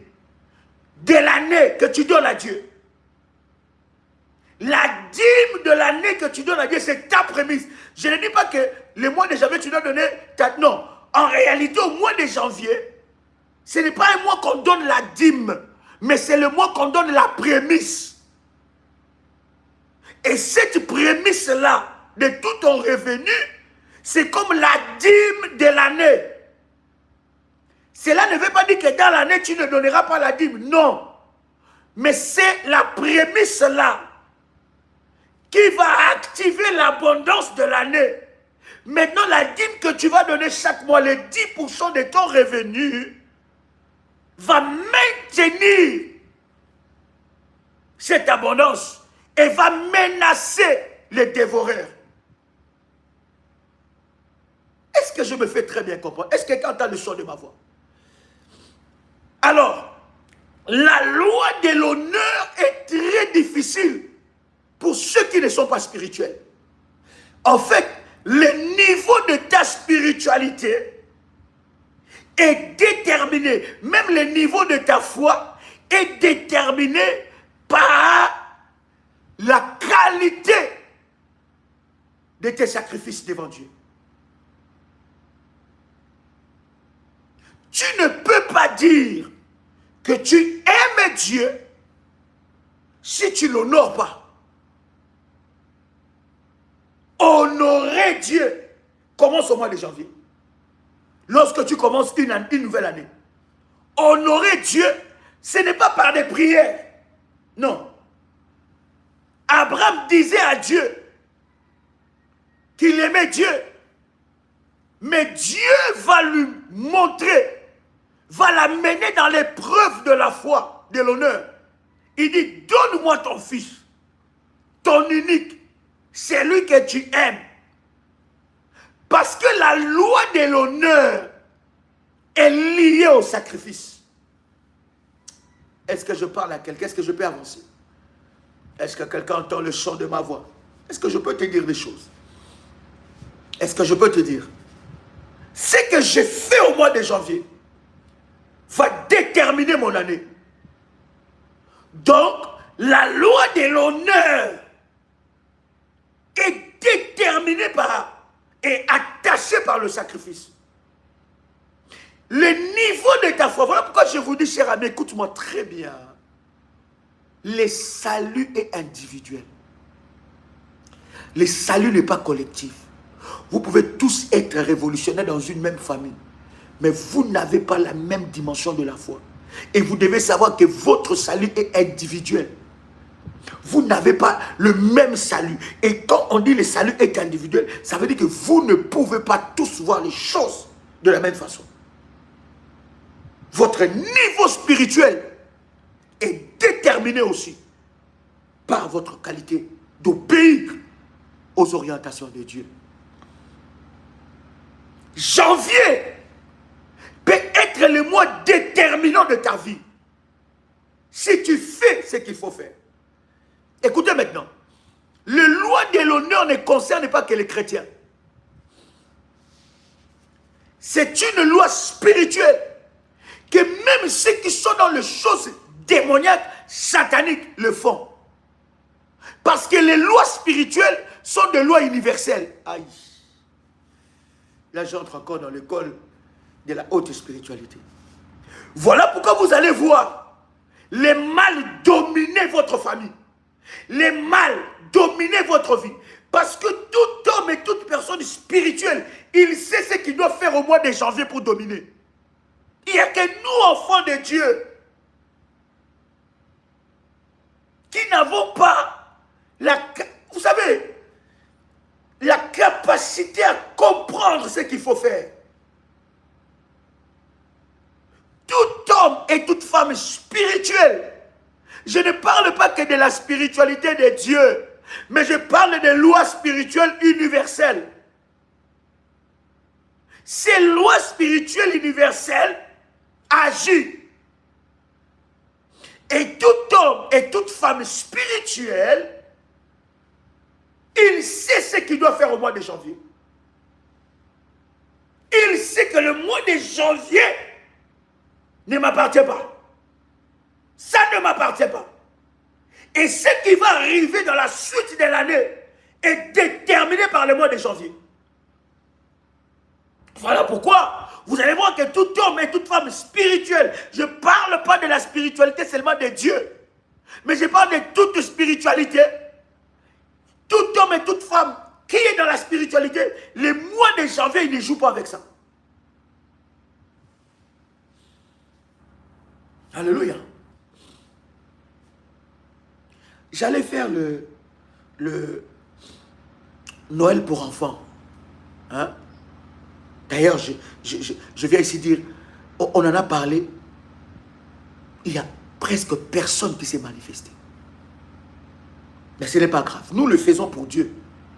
de l'année que tu donnes à Dieu. La dîme de l'année que tu donnes à Dieu, c'est ta prémisse. Je ne dis pas que le mois de janvier, tu dois donner ta... Non. En réalité, au mois de janvier, ce n'est pas un mois qu'on donne la dîme, mais c'est le mois qu'on donne la prémisse. Et cette prémisse-là, de tout ton revenu, C'est comme la dîme de l'année. Cela ne veut pas dire que dans l'année, tu ne donneras pas la dîme. Non. Mais c'est la prémisse là qui va activer l'abondance de l'année. Maintenant, la dîme que tu vas donner chaque mois, les 10% de ton revenu, va maintenir cette abondance et va menacer les dévoreurs. Est-ce que je me fais très bien comprendre? Est-ce que quelqu'un entend le son de ma voix? Alors, la loi de l'honneur est très difficile pour ceux qui ne sont pas spirituels. En fait, le niveau de ta spiritualité est déterminé, même le niveau de ta foi est déterminé par la qualité de tes sacrifices devant Dieu. Tu ne peux pas dire que tu aimes Dieu si tu ne l'honores pas. Honorer Dieu commence au mois de janvier. Lorsque tu commences une nouvelle année. Honorer Dieu, ce n'est pas par des prières. Non. Abraham disait à Dieu qu'il aimait Dieu. Mais Dieu va lui montrer, va l'amener dans l'épreuve de la foi, de l'honneur. Il dit, donne-moi ton fils, ton unique, celui que tu aimes. Parce que la loi de l'honneur est liée au sacrifice. Est-ce que je parle à quelqu'un? Est-ce que je peux avancer? Est-ce que quelqu'un entend le son de ma voix? Est-ce que je peux te dire des choses? Est-ce que je peux te dire? Ce que j'ai fait au mois de janvier va déterminer mon année. Donc, la loi de l'honneur est déterminée par et attachée par le sacrifice. Le niveau de ta foi, voilà pourquoi je vous dis, cher ami, écoute-moi très bien. Le salut est individuel. Le salut n'est pas collectif. Vous pouvez tous être révolutionnaires dans une même famille, mais vous n'avez pas la même dimension de la foi. Et vous devez savoir que votre salut est individuel. Vous n'avez pas le même salut. Et quand on dit le salut est individuel, ça veut dire que vous ne pouvez pas tous voir les choses de la même façon. Votre niveau spirituel est déterminé aussi par votre qualité d'obéir aux orientations de Dieu. Janvier peut être le mois déterminant de ta vie si tu fais ce qu'il faut faire. Écoutez maintenant, la loi de l'honneur ne concerne pas que les chrétiens. C'est une loi spirituelle que même ceux qui sont dans les choses démoniaques, sataniques, le font. Parce que les lois spirituelles sont des lois universelles. Aïe. Là, j'entre encore dans l'école de la haute spiritualité. Voilà pourquoi vous allez voir les mal dominer votre famille. Les mal dominer votre vie. Parce que tout homme et toute personne spirituelle, il sait ce qu'il doit faire au mois de janvier pour dominer. Il n'y a que nous, enfants de Dieu, qui n'avons pas vous savez, la capacité à comprendre ce qu'il faut faire. Tout homme et toute femme spirituelle, je ne parle pas que de la spiritualité de Dieu, mais je parle des lois spirituelles universelles. Ces lois spirituelles universelles agissent. Et tout homme et toute femme spirituelle, il sait ce qu'il doit faire au mois de janvier. Il sait que le mois de janvier ne m'appartient pas. Ça ne m'appartient pas. Et ce qui va arriver dans la suite de l'année est déterminé par le mois de janvier. Voilà pourquoi vous allez voir que tout homme et toute femme spirituelle, je ne parle pas de la spiritualité seulement de Dieu, mais je parle de toute spiritualité. Tout homme et toute femme qui est dans la spiritualité, les mois de janvier, il ne joue pas avec ça. Alléluia. J'allais faire le Noël pour enfants. Hein? D'ailleurs, je viens ici dire, on en a parlé, il y a presque personne qui s'est manifesté. Mais ce n'est pas grave, nous le faisons pour Dieu.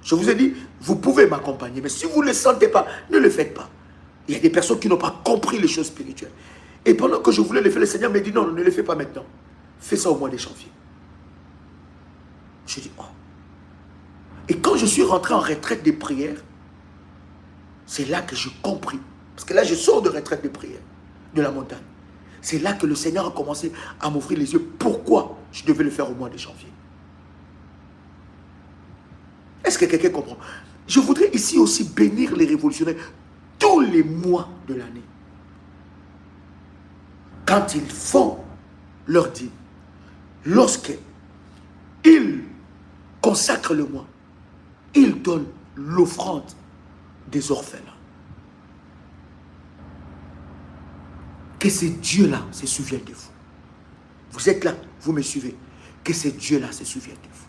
Je vous ai dit, vous pouvez m'accompagner, mais si vous ne le sentez pas, ne le faites pas. Il y a des personnes qui n'ont pas compris les choses spirituelles. Et pendant que je voulais le faire, le Seigneur m'a dit, non, ne le fais pas maintenant. Fais ça au mois de janvier. Je dis, oh. Et quand je suis rentré en retraite de prière, c'est là que j'ai compris. Parce que là, je sors de retraite de prière, de la montagne. C'est là que le Seigneur a commencé à m'ouvrir les yeux. Pourquoi je devais le faire au mois de janvier? Est-ce que quelqu'un comprend? Je voudrais ici aussi bénir les révolutionnaires tous les mois de l'année. Quand ils font leur dîme, lorsqu'ils consacrent le mois, ils donnent l'offrande des orphelins. Que ces dieux-là se souviennent de vous. Vous êtes là, vous me suivez. Que ces dieux-là se souviennent de vous.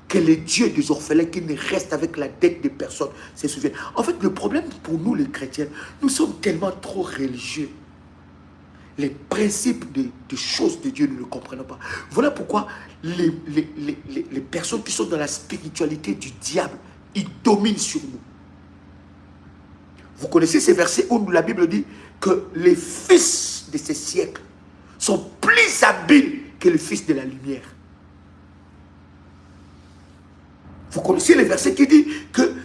Que les dieux des orphelins qui ne restent avec la dette des personnes se souviennent. En fait, le problème pour nous les chrétiens, nous sommes tellement trop religieux. Les principes des choses de Dieu, nous ne le comprenons pas. Voilà pourquoi les personnes qui sont dans la spiritualité du diable, ils dominent sur nous. Vous connaissez ces versets où la Bible dit que les fils de ces siècles sont plus habiles que les fils de la lumière. Vous connaissez les versets qui disent que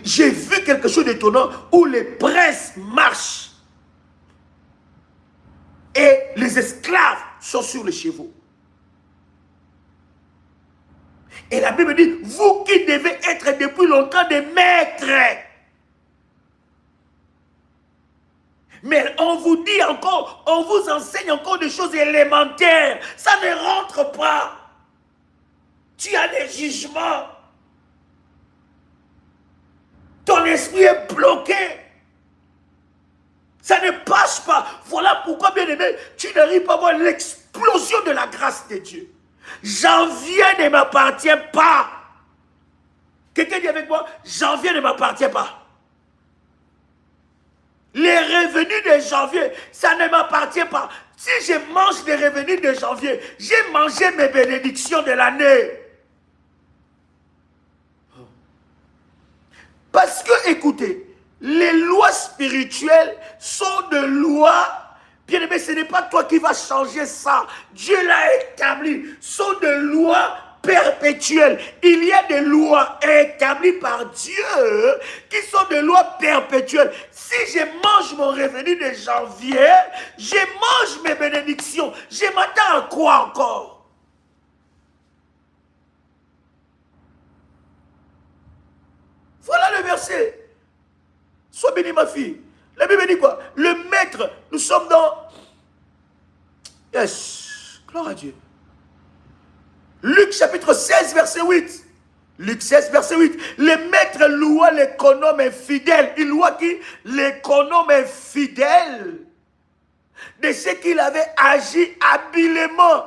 j'ai vu quelque chose d'étonnant où les princes marchent et les esclaves sont sur les chevaux. Et la Bible dit, vous qui devez être depuis longtemps des maîtres. Mais on vous dit encore, on vous enseigne encore des choses élémentaires. Ça ne rentre pas. Tu as des jugements. Ton esprit est bloqué. Ça ne passe pas. Voilà pourquoi, bien aimé, tu n'arrives pas à voir l'explosion de la grâce de Dieu. Janvier ne m'appartient pas. Quelqu'un dit avec moi, janvier ne m'appartient pas. Les revenus de janvier, ça ne m'appartient pas. Si je mange les revenus de janvier, j'ai mangé mes bénédictions de l'année. Parce que, écoutez, les lois spirituelles sont de lois. Bien aimé, ce n'est pas toi qui vas changer ça. Dieu l'a établi. Sont de lois perpétuelles. Il y a des lois établies par Dieu qui sont des lois perpétuelles. Si je mange mon revenu de janvier, je mange mes bénédictions. Je m'attends à quoi encore? Voilà le verset. Sois béni, ma fille. La Bible dit quoi? Le maître, nous sommes dans... Yes, gloire à Dieu. Luc chapitre 16, verset 8. Luc 16, verset 8. Le maître loua l'économe infidèle. Il loua qui? L'économe infidèle. De ce qu'il avait agi habilement.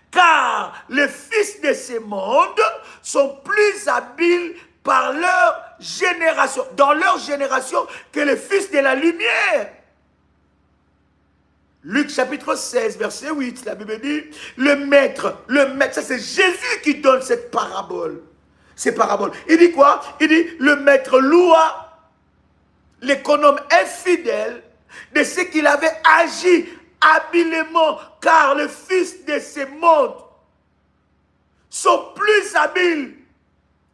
Car les fils de ce monde sont plus habiles par leur génération, dans leur génération, que les fils de la lumière. Luc chapitre 16, verset 8, la Bible dit, le maître, ça c'est Jésus qui donne cette parabole. Ces paraboles. Il dit quoi? Il dit, le maître loua l'économe infidèle de ce qu'il avait agi habilement, car les fils de ce monde sont plus habiles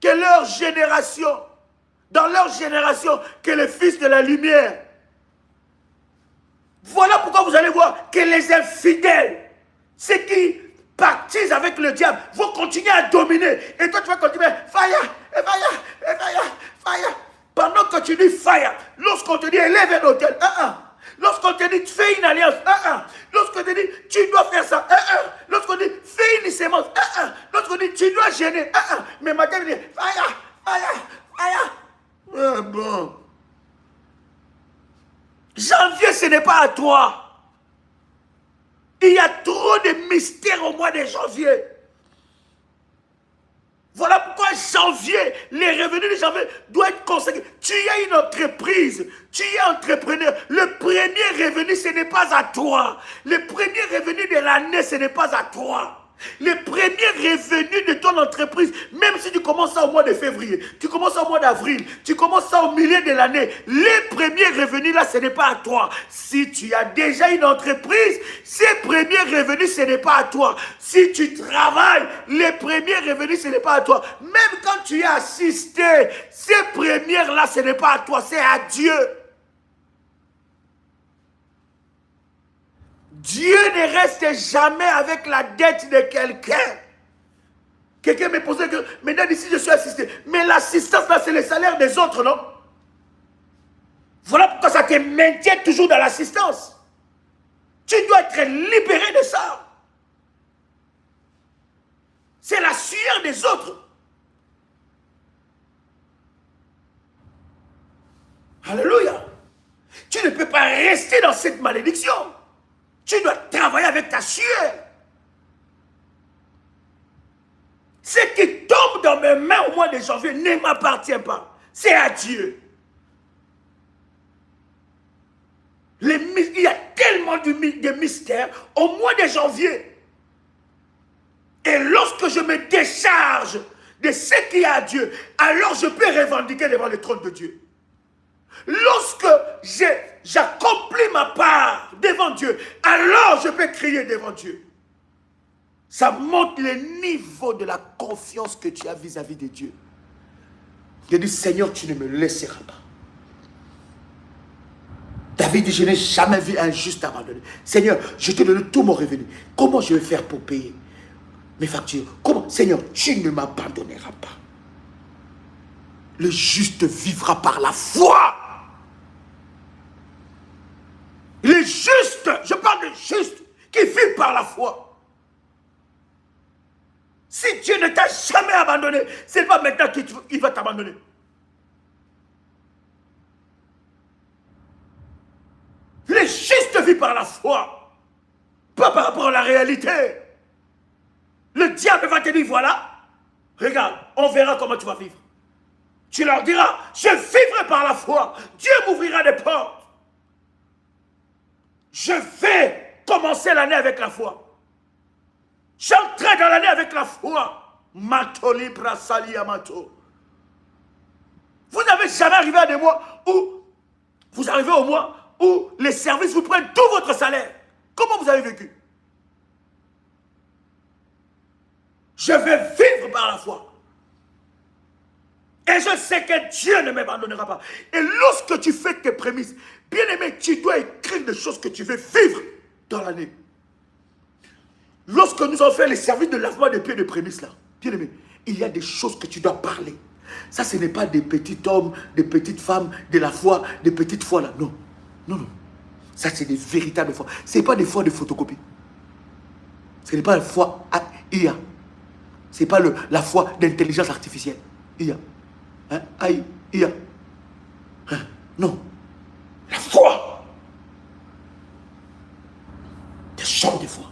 que leur génération, dans leur génération, que les fils de la lumière. Voilà pourquoi vous allez voir que les infidèles, ceux qui pactisent avec le diable, vont continuer à dominer. Et toi, tu vas continuer, fire, fire, fire, fire. Pendant que tu dis fire, lorsqu'on te dit élève un hôtel, lorsqu'on te dit fais une alliance, lorsqu'on te dit tu dois faire ça, lorsqu'on dit fais une sémence, lorsqu'on dit tu dois gêner, mais maintenant il dit fire, fire, Bon. Janvier, ce n'est pas à toi. Il y a trop de mystères au mois de janvier. Voilà pourquoi janvier, les revenus de janvier doivent être consacrés. Tu as une entreprise, tu es entrepreneur. Le premier revenu, ce n'est pas à toi. Le premier revenu de l'année, ce n'est pas à toi. Les premiers revenus de ton entreprise, même si tu commences ça au mois de février, tu commences ça au mois d'avril, tu commences ça au milieu de l'année, les premiers revenus là, ce n'est pas à toi. Si tu as déjà une entreprise, ces premiers revenus, ce n'est pas à toi. Si tu travailles, les premiers revenus, ce n'est pas à toi. Même quand tu es assisté, ces premières là, ce n'est pas à toi, c'est à Dieu. Dieu ne reste jamais avec la dette de quelqu'un. Quelqu'un me posait que, maintenant ici je suis assisté. Mais l'assistance là, c'est le salaire des autres, non? Voilà pourquoi ça te maintient toujours dans l'assistance. Tu dois être libéré de ça. C'est la sueur des autres. Alléluia. Tu ne peux pas rester dans cette malédiction. Tu dois travailler avec ta sueur. Ce qui tombe dans mes mains au mois de janvier ne m'appartient pas. C'est à Dieu. Il y a tellement de mystères au mois de janvier. Et lorsque je me décharge de ce qu'il y a à Dieu, alors je peux revendiquer devant le trône de Dieu. Lorsque j'accomplis ma part devant Dieu, alors je peux crier devant Dieu. Ça montre le niveau de la confiance que tu as vis-à-vis de Dieu. Il dit, Seigneur, tu ne me laisseras pas. David dit, je n'ai jamais vu un juste abandonné. Seigneur, je te donne tout mon revenu. Comment je vais faire pour payer mes factures? Comment? Seigneur, tu ne m'abandonneras pas. Le juste vivra par la foi. Les justes, je parle de justes, qui vivent par la foi. Si Dieu ne t'a jamais abandonné, ce n'est pas maintenant qu'il va t'abandonner. Les justes vivent par la foi, pas par rapport à la réalité. Le diable va te dire, voilà, regarde, on verra comment tu vas vivre. Tu leur diras, je vivrai par la foi, Dieu m'ouvrira des portes. Je vais commencer l'année avec la foi. J'entrerai dans l'année avec la foi. Matoli brasali amato. Vous n'avez jamais arrivé à des mois où vous arrivez au mois où les services vous prennent tout votre salaire. Comment vous avez vécu? Je vais vivre par la foi. Et je sais que Dieu ne m'abandonnera pas. Et lorsque tu fais tes prémices, bien aimé, tu dois écrire des choses que tu veux vivre dans l'année. Lorsque nous avons fait les services de lavement des pieds de prémices là, bien aimé, il y a des choses que tu dois parler. Ça, ce n'est pas des petits hommes, des petites femmes, de la foi, des petites foi là. Non. Non, non. Ça, c'est des véritables foi. Ce n'est pas des foi de photocopie. Ce n'est pas la foi IA. Ce n'est pas la foi d'intelligence artificielle. IA. Hein? Aïe, IA. Hein? Non. La foi. Des chants de foi.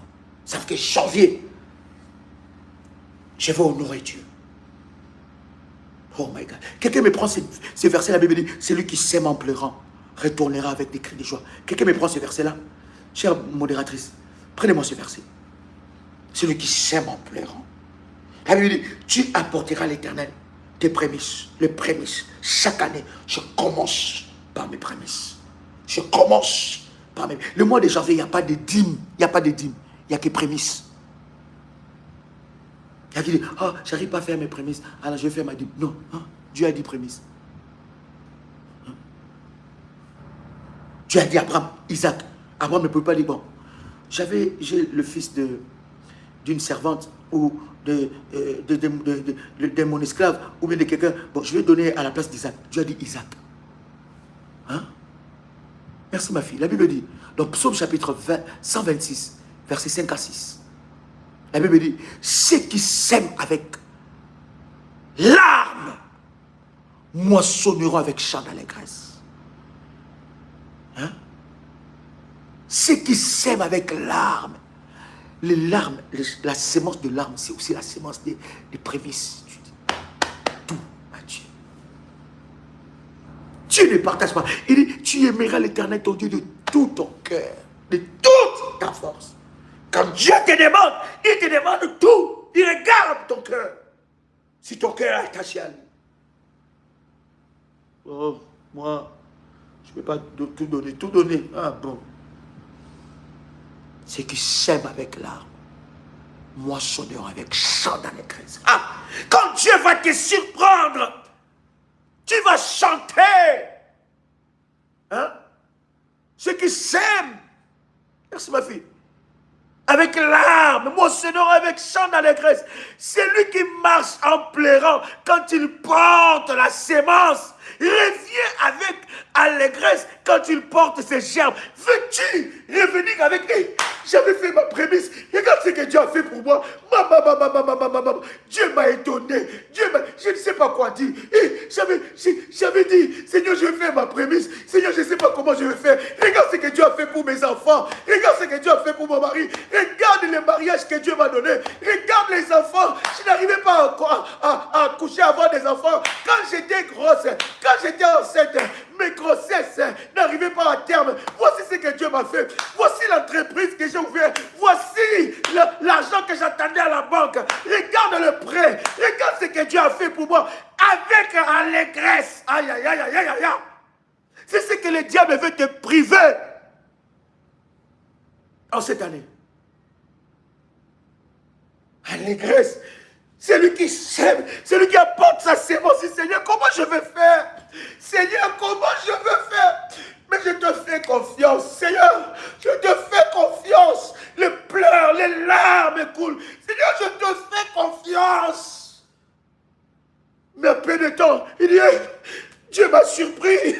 Ça fait que janvier, je vais honorer Dieu. Oh my God. Quelqu'un me prend ce verset, la Bible dit, celui qui sème en pleurant retournera avec des cris de joie. Quelqu'un me prend ce verset-là. Chère modératrice, prenez-moi ce verset. Celui qui sème en pleurant. La Bible dit, tu apporteras à l'Éternel tes prémices, les prémices. Chaque année, je commence par mes prémices. Je commence par mes... Le mois de janvier, il n'y a pas de dîmes. Il n'y a pas de dîmes. Il n'y a que prémices. Il y a qui dit, oh, j'arrive pas à faire mes prémices. Alors je vais faire ma dîme. Non, hein? Dieu a dit prémices. Hein? Dieu a dit Abraham, Isaac. Abraham ne peut pas dire, bon, j'ai le fils d'une servante ou de mon esclave ou bien de quelqu'un. Bon, je vais donner à la place d'Isaac. Dieu a dit Isaac. Hein? Merci ma fille. La Bible dit, dans Psaume chapitre 126, versets 5 à 6. La Bible dit, ceux qui sèment avec larmes moissonneront avec chant d'allégresse. Hein? Ceux qui sèment avec larmes, les larmes, la sémence de larmes, c'est aussi la sémence des prémices. Tout à Dieu. Dieu ne partage pas. Il dit, tu aimeras l'Éternel ton Dieu de tout ton cœur, de toute ta force. Quand Dieu te demande, il te demande tout. Il regarde ton cœur. Si ton cœur est attaché à lui. Oh, moi, je ne peux pas tout donner. Tout donner. Ah bon. Ceux qui sèment avec larmes, moissonneront avec chant d'allégresse. Ah, quand Dieu va te surprendre, tu vas chanter. Hein? Ceux qui sèment, merci ma fille, avec larmes, moissonneront avec chant d'allégresse. C'est lui qui marche en pleurant quand il porte la sémence. Il revient avec allégresse quand il porte ses gerbes. Veux-tu revenir avec lui? J'avais fait ma prémisse. Regarde ce que Dieu a fait pour moi. Dieu m'a étonné. Je ne sais pas quoi dire. J'avais dit, Seigneur, je vais faire ma prémisse. Seigneur, je ne sais pas comment je vais faire. Regarde ce que Dieu a fait pour mes enfants. Regarde ce que Dieu a fait pour mon mari. Regarde les mariages que Dieu m'a donnés. Regarde les enfants. Je n'arrivais pas à coucher avant des enfants. Quand j'étais grosse, quand j'étais enceinte, mes grossesses n'arrivaient pas à terme. Voici ce que Dieu m'a fait. Voici l'entreprise que j'ai ouverte. Voici l'argent que j'attendais à la banque. Regarde le prêt. Regarde ce que Dieu a fait pour moi. Avec allégresse. Aïe, aïe, aïe, aïe, aïe, aïe. C'est ce que le diable veut te priver en cette année. Allégresse. C'est lui qui sème, c'est lui qui apporte sa sémence. Seigneur, comment je vais faire? Seigneur, comment je vais faire? Mais je te fais confiance, Seigneur. Je te fais confiance. Les pleurs, les larmes coulent. Seigneur, je te fais confiance. Mais à peu de temps, il dit, Dieu m'a surpris.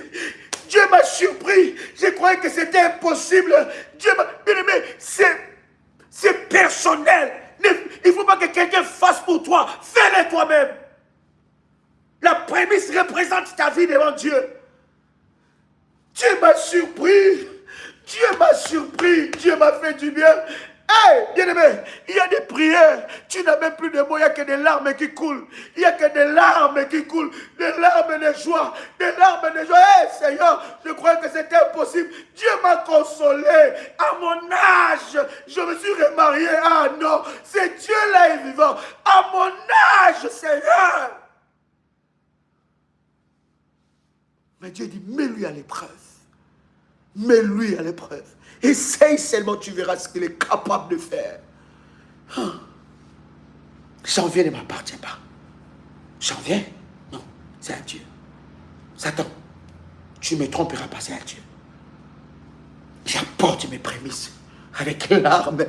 Dieu m'a surpris. Je croyais que c'était impossible. Dieu m'a... Bien aimé, c'est personnel. Il ne faut pas que quelqu'un fasse pour toi. Fais-le toi-même. La prémisse représente ta vie devant Dieu. Dieu m'a surpris. Dieu m'a surpris. Dieu m'a fait du bien. Hey, bien-aimé, il y a des prières. Tu n'as même plus de mots. Il n'y a que des larmes qui coulent. Il n'y a que des larmes qui coulent. Des larmes de joie. Des larmes de joie. Hey, Seigneur, je croyais que c'était impossible. Dieu m'a consolé. À mon âge, je me suis remarié. Ah non, c'est Dieu là est vivant. À mon âge, Seigneur. Mais Dieu dit, mets-lui à l'épreuve. Mets-lui à l'épreuve. Essaye seulement, tu verras ce qu'il est capable de faire. Janvier ne m'appartient pas. Janvier? Non, c'est à Dieu. Satan, tu ne me tromperas pas, c'est à Dieu. J'apporte mes prémices avec larmes,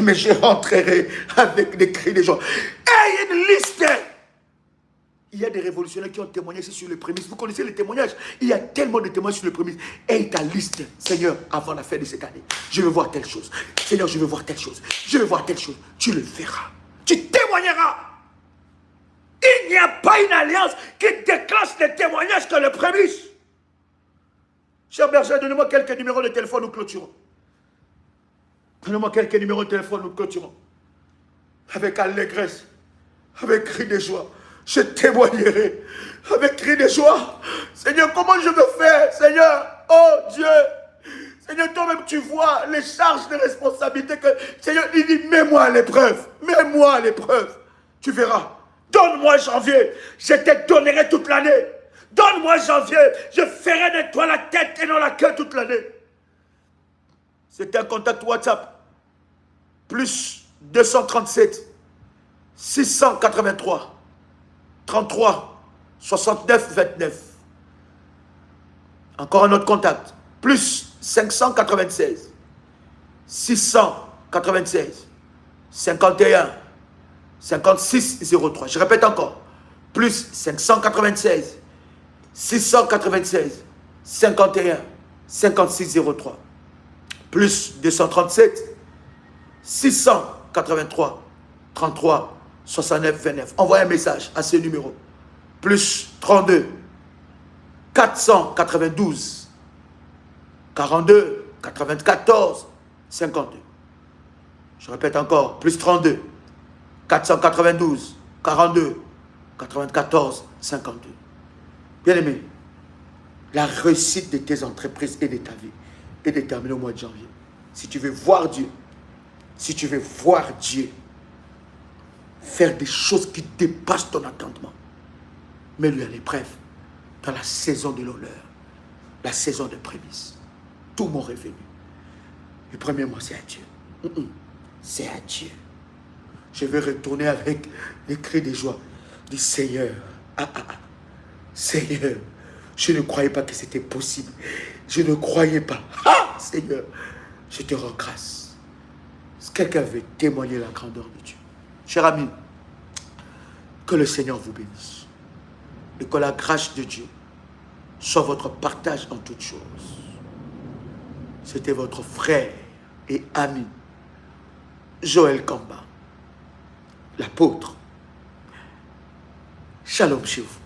mais je rentrerai avec des cris de joie. Et une liste. Il y a des révolutionnaires qui ont témoigné sur les prémices. Vous connaissez les témoignages? Il y a tellement de témoignages sur les prémices. Et ta liste, Seigneur, avant la fin de cette année, je veux voir telle chose. Seigneur, je veux voir telle chose. Je veux voir telle chose. Tu le verras. Tu témoigneras. Il n'y a pas une alliance qui déclenche les témoignages que le prémices. Cher berger, donnez-moi quelques numéros de téléphone, nous clôturons. Donnez-moi quelques numéros de téléphone, nous clôturons. Avec allégresse, avec cri de joie. Je témoignerai avec cri de joie. Seigneur, comment je veux faire? Seigneur, oh Dieu. Seigneur, toi-même, tu vois les charges de responsabilité que... Seigneur, il dit, mets-moi à l'épreuve. Mets-moi à l'épreuve. Tu verras. Donne-moi janvier. Je te donnerai toute l'année. Donne-moi janvier. Je ferai de toi la tête et non la queue toute l'année. C'est un contact WhatsApp. Plus 237 683 33 69 29. Encore un autre contact. Plus 596 696 51 56 03. Je répète encore. Plus 596 696 51 56 03. Plus 237 683 33 69 29. Envoyez un message à ce numéro. plus 32, 492, 42, 94, 52. Je répète encore, plus 32, 492, 42, 94, 52. Bien-aimé, la réussite de tes entreprises et de ta vie est déterminée au mois de janvier. Si tu veux voir Dieu, faire des choses qui dépassent ton entendement, mets-lui à l'épreuve dans la saison de l'honneur, la saison des prémices. Tout mon revenu. Le premier mois, c'est à Dieu. C'est à Dieu. Je vais retourner avec des cris de joie. Du Seigneur, Seigneur, je ne croyais pas que c'était possible. Je ne croyais pas. Seigneur, je te rends grâce. Quelqu'un veut témoigner la grandeur de Dieu. Cher ami, que le Seigneur vous bénisse. Et que la grâce de Dieu soit votre partage en toutes choses. C'était votre frère et ami, Joël Kamba, l'apôtre. Shalom chez vous.